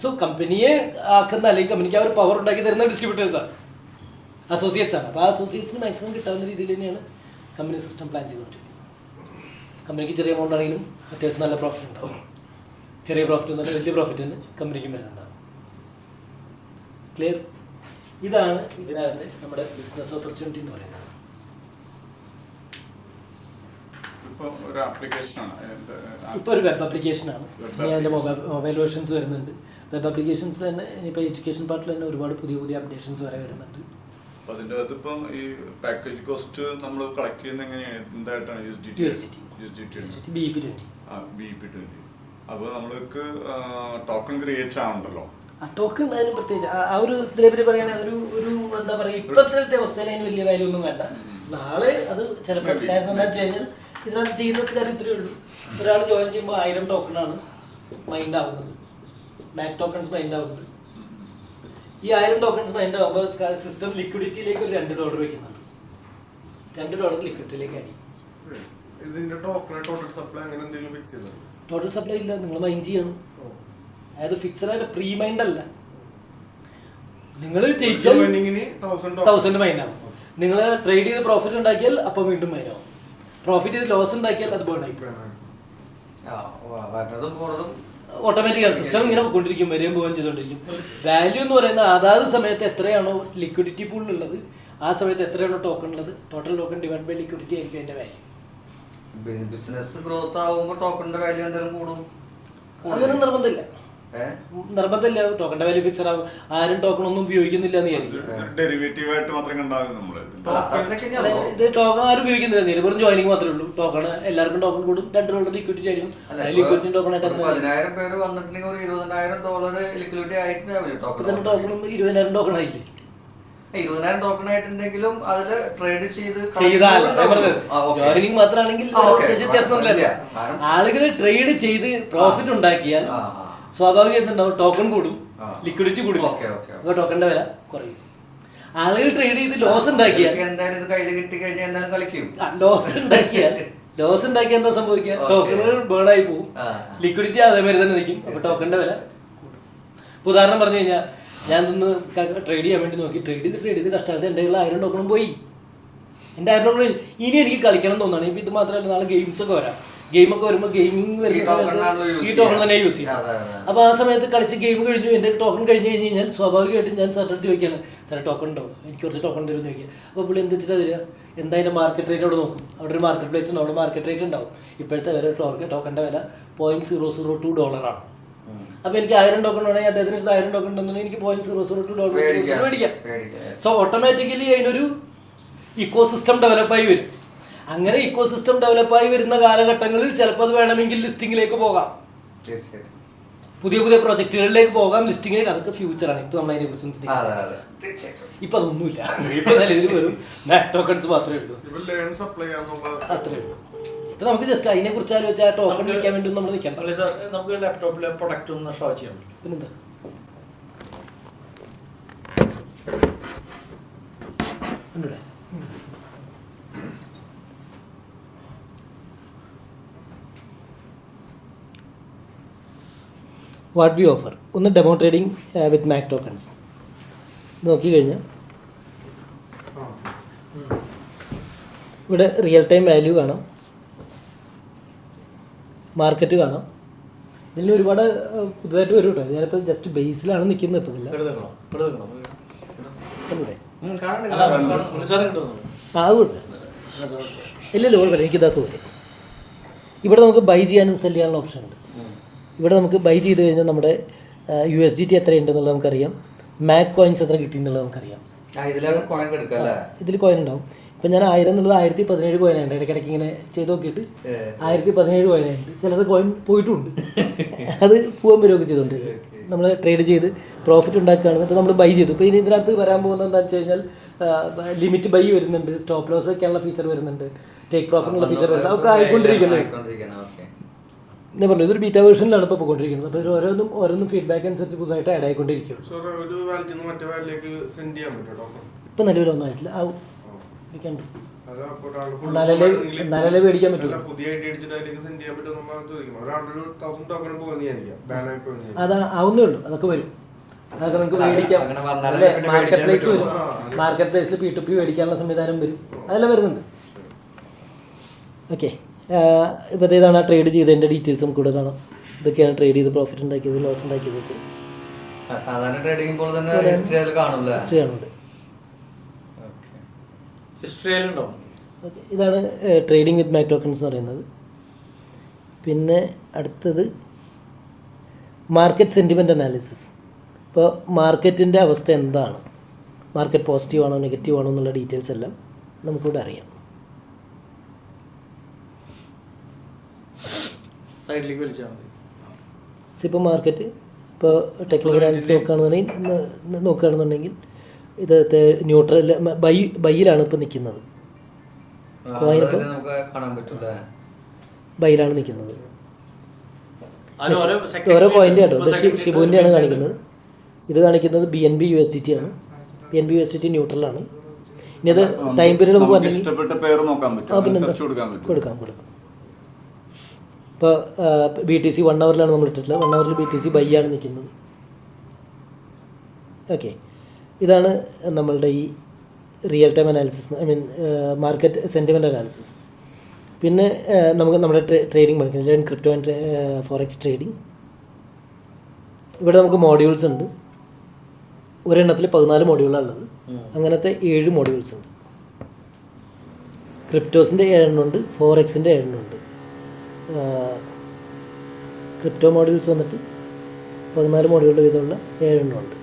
S1: സോ കമ്പനിയെ ആക്കുന്ന അല്ലെങ്കിൽ കമ്പനിക്ക് ആ ഒരു പവർ ഉണ്ടാക്കി തരുന്ന ഡിസ്ട്രിബ്യൂട്ടേഴ്സാണ്, അസോസിയേറ്റ്സ് ആണ്. അപ്പോൾ ആ അസോസിയേറ്റ്സിന് മാക്സിമം കിട്ടാവുന്ന രീതിയിൽ തന്നെയാണ് കമ്പനി സിസ്റ്റം പ്ലാൻ ചെയ്തുകൊണ്ടിരിക്കുന്നത്. കമ്പനിക്ക് ചെറിയ എമൗണ്ട് ആണെങ്കിലും അത്യാവശ്യം നല്ല പ്രോഫിറ്റ് ഉണ്ടാവും. ചെറിയ പ്രോഫിറ്റ് എന്നല്ല വലിയ പ്രോഫിറ്റ് തന്നെ കമ്പനിക്കും വരുന്നുണ്ടാവും. ക്ലിയർ? ഇതാണ് ഇതിനകത്ത് നമ്മുടെ ബിസിനസ് ഓപ്പർച്യൂണിറ്റി എന്ന് പറയുന്നത്. ഇപ്പോൾ ഒരു വെബ് ആപ്ലിക്കേഷനാണ്. ഇനി അതിൻ്റെ മൊബൈൽ വേർഷൻസ് വരുന്നുണ്ട്. വെബ് ആപ്ലിക്കേഷൻസ് തന്നെ ഇനിയിപ്പോൾ എഡ്യൂക്കേഷൻ പാർട്ടിൽ തന്നെ ഒരുപാട് പുതിയ പുതിയ അപ്ഡേഷൻസ് വരെ വരുന്നുണ്ട്.
S5: അതിൻ്റെ അകത്ത് ഇപ്പം ഈ പാക്കേജ് കോസ്റ്റ് നമ്മൾ കളക്ട് ചെയ്യുന്ന എങ്ങനെയാണ്? എന്തായിട്ടാണ്?
S1: USDT, BEP20.
S5: അപ്പോൾ നമ്മൾക്ക് ടോക്കൺ ക്രിയേറ്റ് ആവണ്ടല്ലോ.
S1: ടോക്കൺ അതിന് പ്രത്യേകിച്ച് ആ ഒരു ഇതിനെപ്പറ്റി പറയുകയാണെങ്കിൽ ഒരു എന്താ പറയുക, ഇപ്പോഴത്തെ അവസ്ഥയിൽ അതിന് വലിയ വാല്യൂ ഒന്നും വേണ്ട. നാളെ അത് ചിലപ്പോൾ, കാരണം എന്താ വെച്ച് കഴിഞ്ഞാൽ ഇതിനകത്ത് ചെയ്യുന്ന കാര്യം ഇത്രയേ ഉള്ളൂ. ഒരാൾ ജോയിൻ ചെയ്യുമ്പോൾ 1000 ടോക്കണാണ് മൈൻഡ് ആവുന്നത്, മാക് ടോക്കൺസ് മൈൻഡ് ആവുന്നത്. ഈ 1000 ടോക്കൺസ് മൈൻഡ് ആകുമ്പോൾ സിസ്റ്റം ലിക്വിഡിറ്റിയിലേക്ക് ഒരു $2 വെക്കുന്നുണ്ട്. $2 ലിക്വിഡിറ്റിയിലേക്ക് ആഡ് ചെയ്യും.
S6: ഇതിന്റെ ടോട്ടൽ സപ്ലൈ അങ്ങനെ എന്തെങ്കിലും ഫിക്സ് ചെയ്തോ?
S1: ടോട്ടൽ സപ്ലൈ ഇല്ല, നിങ്ങൾ മൈൻഡ് ചെയ്യണം. അതായത് ഫിക്സഡ് ആയിട്ട് പ്രീ മൈൻഡ് അല്ല. നിങ്ങൾ ജയിച്ചാൽ 1000 മൈൻഡ് ആവും. നിങ്ങൾ ട്രേഡ് ചെയ്ത് പ്രോഫിറ്റ് ഉണ്ടാക്കിയാൽ അപ്പോൾ വീണ്ടും മൈൻഡ് ആവും. പ്രോഫിറ്റ് ചെയ്ത് ലോസ് ഉണ്ടാക്കിയാൽ അത് ബേൺ ആയി ഓട്ടോമാറ്റിക്കാണ്. സിസ്റ്റം ഇങ്ങനെ പോയിക്കൊണ്ടിരിക്കും, വരെയും പോവുകയും ചെയ്തുകൊണ്ടിരിക്കും. വാല്യൂ എന്ന് പറയുന്നത് അതാത് സമയത്ത് എത്രയാണോ ലിക്വിഡിറ്റി പൂളിലുള്ളത്, ആ സമയത്ത് എത്രയാണോ ടോക്കൺ ഉള്ളത്, total token divide by liquidity ആയിരിക്കും അതിന്റെ വാല്യൂ.
S4: ബിസിനസ് ഗ്രോത്ത് ആവുമ്പോൾ ടോക്കണിന്റെ വാല്യൂ എന്തായാലും കൂടും.
S1: അങ്ങനെ നിർബന്ധമില്ല. ടോക്കണിന്റെ വാല്യൂ ഫിക്സഡ് ആവും. ആരും ടോക്കൺ ഒന്നും ഉപയോഗിക്കുന്നില്ല എന്ന് വിചാരിക്കും.
S5: ഡെറിവേറ്റീവ് ആയിട്ട് മാത്രം കണ്ടാകും നമ്മള്.
S1: ഇത് ടോക്കൺ ആരും ഉപയോഗിക്കുന്നില്ല, വെറും ജോയിനിങ് മാത്രമേ ഉള്ളൂ. ടോക്കൺ എല്ലാവർക്കും ടോക്കൺ കൂടും, $2 ലിക്വിഡിറ്റി ആയിരിക്കും. ലിക്വിഡിറ്റി ടോക്കൺ ആയിട്ട്
S4: 10,000 പേര് വന്നിട്ടുണ്ടെങ്കിൽ ഒരു $20,000 ലിക്വിഡിറ്റി ആയിട്ട്
S1: ടോക്കണും 20,000 ടോക്കൺ ആയില്ലേ.
S4: 20,000 ടോക്കൺ ആയിട്ടുണ്ടെങ്കിലും അതില് ട്രേഡ്
S1: ജോയിനിങ് മാത്രമാണെങ്കിൽ ആളുകൾ ട്രേഡ് ചെയ്ത് പ്രോഫിറ്റ് ഉണ്ടാക്കിയാൽ സ്വാഭാവികമായിട്ടുണ്ടാവും ടോക്കൺ കൂടും, ലിക്വിഡിറ്റി കൂടും, അപ്പൊ ടോക്കണിന്റെ വില കുറയും. ആളുകൾ ട്രേഡ് ചെയ്ത് ലോസ് ഉണ്ടാക്കിയാൽ
S4: എന്തായാലും ഇത് കയ്യിൽ കിട്ടി കഴിഞ്ഞാൽ എന്തായാലും കളിക്കും.
S1: ലോസ് ഉണ്ടാക്കിയാൽ എന്താ സംഭവിക്കുക? ടോക്കണുകൾ ബേൺ ആയി പോകും, ലിക്വിഡിറ്റി അതേമാതിരി തന്നെ നിൽക്കും, അപ്പൊ ടോക്കണിന്റെ വില കൂടും. ഇപ്പൊ ഉദാഹരണം പറഞ്ഞു കഴിഞ്ഞാൽ, ഞാൻ ഇന്ന് ട്രേഡ് ചെയ്യാൻ വേണ്ടി നോക്കി, ട്രേഡ് ചെയ്ത് കഷ്ടകാലത്ത് എൻ്റെ 1000 ടോക്കണും പോയി. എൻ്റെ 1000 ടോക്കൺ ഇനി എനിക്ക് കളിക്കണം തോന്നുകയാണ്. ഇപ്പം ഇത് മാത്രമല്ല, നാളെ ഗെയിംസ് ഒക്കെ വരാം. ഗെയിമൊക്കെ വരുമ്പോൾ ഗെയിമിംഗ് വരുന്ന സമയത്ത് ഈ ടോക്കൺ തന്നെ യൂസ് ചെയ്യാം. അപ്പോൾ ആ സമയത്ത് കളിച്ച് ഗെയിം കഴിഞ്ഞു, എൻ്റെ ടോക്കൺ കഴിഞ്ഞ് കഴിഞ്ഞാൽ സ്വാഭാവികമായിട്ടും ഞാൻ സാറിൻ്റെ അടുത്ത് ചോദിക്കുകയാണ്, സാറേ ടോക്കൺ ഉണ്ടോ, എനിക്ക് കുറച്ച് ടോക്കൺ തരുമെന്ന് ചോദിക്കുക. അപ്പോൾ പുള്ളി എന്താ വെച്ചിട്ട് തരിക, എന്തായാലും മാർക്കറ്റ് റേറ്റ് അവിടെ നോക്കും. അവിടെ ഒരു മാർക്കറ്റ് പ്ലേസ് ഉണ്ട്, അവിടെ മാർക്കറ്റ് റേറ്റ് ഉണ്ടാവും. ഇപ്പോഴത്തെ വില ടോക്കണിൻ്റെ വില $0.002 അപ്പോൾ എനിക്ക് 1000 ടോക്കൺ വേണമെങ്കിൽ അദ്ദേഹത്തിന് അടുത്ത് 1000 ടോക്കൺ ഉണ്ടെന്നുണ്ടെങ്കിൽ എനിക്ക് $0.002 മേടിക്കാം. സോ ഓട്ടോമാറ്റിക്കലി അതിനൊരു ഇക്കോ സിസ്റ്റം ഡെവലപ്പായി വരും. അങ്ങനെ ഇക്കോ സിസ്റ്റം ഡെവലപ്പായി വരുന്ന കാലഘട്ടങ്ങളിൽ ചിലപ്പോൾ അത് വേണമെങ്കിൽ ലിസ്റ്റിങ്ങിലേക്ക് പോകാം, പുതിയ പുതിയ പ്രൊജക്റ്റുകളിലേക്ക് പോകാം, ലിസ്റ്റിങ്ങിലേക്ക്. അതൊക്കെ ഫ്യൂച്ചറാണ്. ഇപ്പൊ നമ്മൾ അതിനെ കുറിച്ച് ഇപ്പൊ അതൊന്നുമില്ല. ഇപ്പൊ നിലവിൽ വരും മാക് ടോക്കൺസ് മാത്രമേ ഉള്ളൂ, അത്രേ ഉള്ളൂ. ഇപ്പൊ നമുക്ക് ജസ്റ്റ് അതിനെ കുറിച്ച് ആലോചിച്ചാൽ ടോക്കൺ വെക്കാൻ വേണ്ടി നമ്മൾ നിൽക്കാം.
S2: നമുക്ക് ലാപ്ടോപ്പിലെ പ്രൊഡക്റ്റ് ഒന്ന് ഷോ ചെയ്യാൻ പറ്റും.
S1: പിന്നെന്താ ഉണ്ടൂടെ? വാട്ട് വി ഓഫർ ഒന്ന് ഡെമോ ട്രേഡിംഗ് വിത്ത് മാക് ടോക്കൺസ് നോക്കിക്കഴിഞ്ഞാൽ ഇവിടെ റിയൽ ടൈം വാല്യൂ കാണാം, മാർക്കറ്റ് കാണാം. ഇതിൽ ഒരുപാട് പുതുതായിട്ട് വരും കേട്ടോ. ഞാനിപ്പോൾ ജസ്റ്റ് ബേസിലാണ് നിൽക്കുന്നത്. ഇപ്പോൾ ഇതില്ല, ഇല്ലല്ലോ കുഴപ്പമില്ല, എനിക്കിതാ സൗകര്യം. ഇവിടെ നമുക്ക് ബൈ ചെയ്യാനും സെല് ചെയ്യാനുള്ള ഓപ്ഷൻ ഉണ്ട്. ഇവിടെ നമുക്ക് ബൈ ചെയ്ത് കഴിഞ്ഞാൽ നമ്മുടെ USDT എത്രയുണ്ടെന്നുള്ളത് നമുക്കറിയാം, മാക് കോയിൻസ് എത്ര കിട്ടിയെന്നുള്ളത് നമുക്കറിയാം. ഇതിൽ കോയിൻ ഉണ്ടാവും. ഇപ്പം ഞാൻ 1000 എന്നുള്ളത് 1017 കോയിനുണ്ട്. ഇടയ്ക്കിടയ്ക്ക് ഇങ്ങനെ ചെയ്ത് നോക്കിയിട്ട് 1017 കോയിനുണ്ട്. ചിലത് കോയിൻ പോയിട്ടുമുണ്ട്. അത് പോകാൻ വരുമൊക്കെ ചെയ്തുകൊണ്ടിരിക്കും. നമ്മൾ ട്രേഡ് ചെയ്ത് പ്രോഫിറ്റ് ഉണ്ടാക്കുകയാണ്. ഇപ്പോൾ നമ്മൾ ബൈ ചെയ്തു. ഇപ്പോൾ ഇനി ഇതിനകത്ത് വരാൻ പോകുന്നത് എന്താണെന്ന് വെച്ച് കഴിഞ്ഞാൽ ലിമിറ്റ് ബൈ വരുന്നുണ്ട്, സ്റ്റോപ്പ് ലോസ് വയ്ക്കാനുള്ള ഫീച്ചർ വരുന്നുണ്ട്, ടേക്ക് പ്രോഫിറ്റിനുള്ള ഫീച്ചർ വരുന്നുണ്ട്. അതൊക്കെ ആയിക്കൊണ്ടിരിക്കുന്നത്. ഞാൻ പറഞ്ഞു ഇതൊരു ബീറ്റ വേർഷനിലാണ് ഇപ്പോൾ പോയിക്കൊണ്ടിരിക്കുന്നത്. അപ്പോൾ ഇത് ഓരോന്നും ഫീഡ്ബാക്ക് അനുസരിച്ച് പുതുതായിട്ട് ആഡ് ആയിക്കൊണ്ടിരിക്കും. ഇപ്പം നിലവിലൊന്നും ആയിട്ടില്ല. ആവും, എന്നാലേ മേടിക്കാൻ പറ്റുള്ളൂ. അതാ ആവുന്നേ ഉള്ളൂ. അതൊക്കെ വരും, അതൊക്കെ നിങ്ങൾക്ക് മേടിക്കാം. മാർക്കറ്റ് പ്ലേസ് വരും, മാർക്കറ്റ് പ്ലേസിൽ P2P മേടിക്കാനുള്ള സംവിധാനം വരും, അതെല്ലാം വരുന്നുണ്ട്. ഓക്കെ, ഇപ്പോൾ ഇതാണ് ആ ട്രേഡ് ചെയ്തതിൻ്റെ ഡീറ്റെയിൽസ് നമുക്ക് ഇവിടെ കാണാം. ഇതൊക്കെയാണ് ട്രേഡ് ചെയ്ത് പ്രോഫിറ്റ് ഉണ്ടാക്കിയത്, ലോസ് ഉണ്ടാക്കിയതൊക്കെ.
S4: സാധാരണ ട്രേഡിംഗ് പോലെ തന്നെ ഹിസ്റ്ററി
S1: കാണുന്നുണ്ട്.
S2: ഓക്കെ,
S1: ഇതാണ് ട്രേഡിംഗ് വിത്ത് മാക് ടോക്കൺസ് എന്ന് പറയുന്നത്. പിന്നെ അടുത്തത് മാർക്കറ്റ് സെൻറ്റിമെൻറ്റ് അനാലിസിസ്. ഇപ്പോൾ മാർക്കറ്റിൻ്റെ അവസ്ഥ എന്താണ്, മാർക്കറ്റ് പോസിറ്റീവ് ആണോ നെഗറ്റീവ് ആണോ എന്നുള്ള ഡീറ്റെയിൽസ് എല്ലാം നമുക്കിവിടെ അറിയാം.
S2: സൈഡിലേക്ക് വലിച്ചാൽ മതി.
S1: ഇപ്പോൾ മാർക്കറ്റ് ഇപ്പോൾ ടെക്നിക്കൽ അനാലിസിസ് നോക്കുകയാണെന്നുണ്ടെങ്കിൽ ഇത് ന്യൂട്രൽ ബൈയിലാണ് ഇപ്പോൾ നിൽക്കുന്നത്.
S4: നമുക്ക് കാണാൻ പറ്റൂല,
S1: ബൈയിലാണ് നിൽക്കുന്നത്.
S2: അതിന്
S1: ഓരോ പോയിന്റ് കേട്ടോ. ഇത്
S2: second
S1: ഷിബുവിൻ്റെയാണ് കാണിക്കുന്നത്. ഇത് കാണിക്കുന്നത് BNB USDT ആണ്. BNB USDT ന്യൂട്രലാണ്. ഇനി അത് ടൈം പീരീഡ് നമുക്ക്
S5: നമുക്ക് ഇഷ്ടപ്പെട്ട പേര് നോക്കാൻ പറ്റും, സെർച്ച് കൊടുക്കാൻ പറ്റും.
S1: കൊടുക്കാം. ഇപ്പോൾ BTC 1 ഹവറിലാണ് നമ്മൾ ഇട്ടിട്ടുള്ളത്. 1 ഹവറിൽ BTC ബൈ ആണ് നിൽക്കുന്നത്. ഓക്കെ, ഇതാണ് നമ്മളുടെ ഈ real time analysis, I mean market sentiment analysis. പിന്നെ നമുക്ക് നമ്മുടെ ട്രേഡിംഗ് പഠിക്കാം, ക്രിപ്റ്റോ ആൻഡ് ഫോറക്സ് ട്രേഡിംഗ്. ഇവിടെ നമുക്ക് മോഡ്യൂൾസ് ഉണ്ട്. ഒരെണ്ണത്തിൽ 14 മോഡ്യൂളാണ് ഉള്ളത്. അങ്ങനത്തെ 7 മോഡ്യൂൾസ് ഉണ്ട്. ക്രിപ്റ്റോസിൻ്റെ 7 ഉണ്ട്, ഫോറക്സിൻ്റെ 7 ഉണ്ട്. ക്രിപ്റ്റോ മോഡ്യൂൾസ് വന്നിട്ട് 14 മോഡ്യൂളുടെ വീതമുള്ള 7 ഉണ്ട്.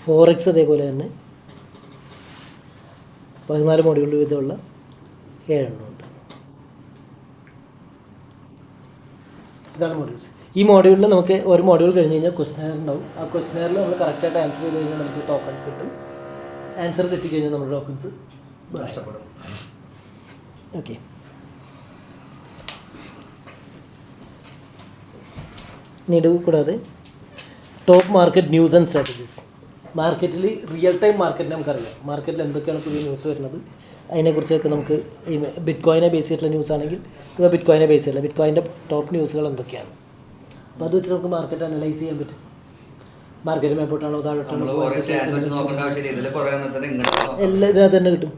S1: ഫോറക്സ് അതേപോലെ തന്നെ 14 മോഡ്യൂളുടെ വീതമുള്ള 7 ഉണ്ട്. ഇതാണ് മോഡ്യൂൾസ്. ഈ മോഡ്യൂളിൽ നമുക്ക് ഒരു മോഡ്യൂൾ കഴിഞ്ഞ് കഴിഞ്ഞാൽ ക്വസ്റ്റനെയർ ഉണ്ടാവും. ആ ക്വസ്റ്റനെയറിൽ നമ്മൾ കറക്റ്റായിട്ട് ആൻസർ ചെയ്ത് കഴിഞ്ഞാൽ നമുക്ക് ടോക്കൺസ് കിട്ടും. ആൻസർ തെറ്റിക്കഴിഞ്ഞാൽ നമ്മുടെ ടോക്കൺസ് നഷ്ടപ്പെടും. ഓക്കെ, ഇനി ഇത് കൂടാതെ top market news and strategies. മാർക്കറ്റിൽ റിയൽ ടൈം മാർക്കറ്റിനെ നമുക്കറിയാം. മാർക്കറ്റിൽ എന്തൊക്കെയാണ് പുതിയ ന്യൂസ് വരുന്നത്, അതിനെക്കുറിച്ചൊക്കെ നമുക്ക് ഈ ബിറ്റ് കോയിനെ ബേസ് ചെയ്തിട്ടുള്ള ന്യൂസ് ആണെങ്കിൽ ഇപ്പോൾ ബിറ്റ് കോയിനെ ബേസ് ചെയ്തില്ല, ബിറ്റ് കോയിൻ്റെ ടോപ്പ് ന്യൂസുകൾ എന്തൊക്കെയാണ്, അപ്പോൾ അത് വെച്ച് നമുക്ക് മാർക്കറ്റ് അനലൈസ് ചെയ്യാൻ പറ്റും. മാർക്കറ്റ് മേപ്പോട്ടാണോ താഴോട്ടാണോ
S4: നമ്മള് കുറെ chat വെച്ച് നോക്കേണ്ട ആവശ്യമില്ല. ഇതില് കുറെ എണ്ണത്തിന് ഇങ്ങോട്ട് നോക്കാം.
S1: എല്ലാം ഇതിനകത്ത് തന്നെ കിട്ടും.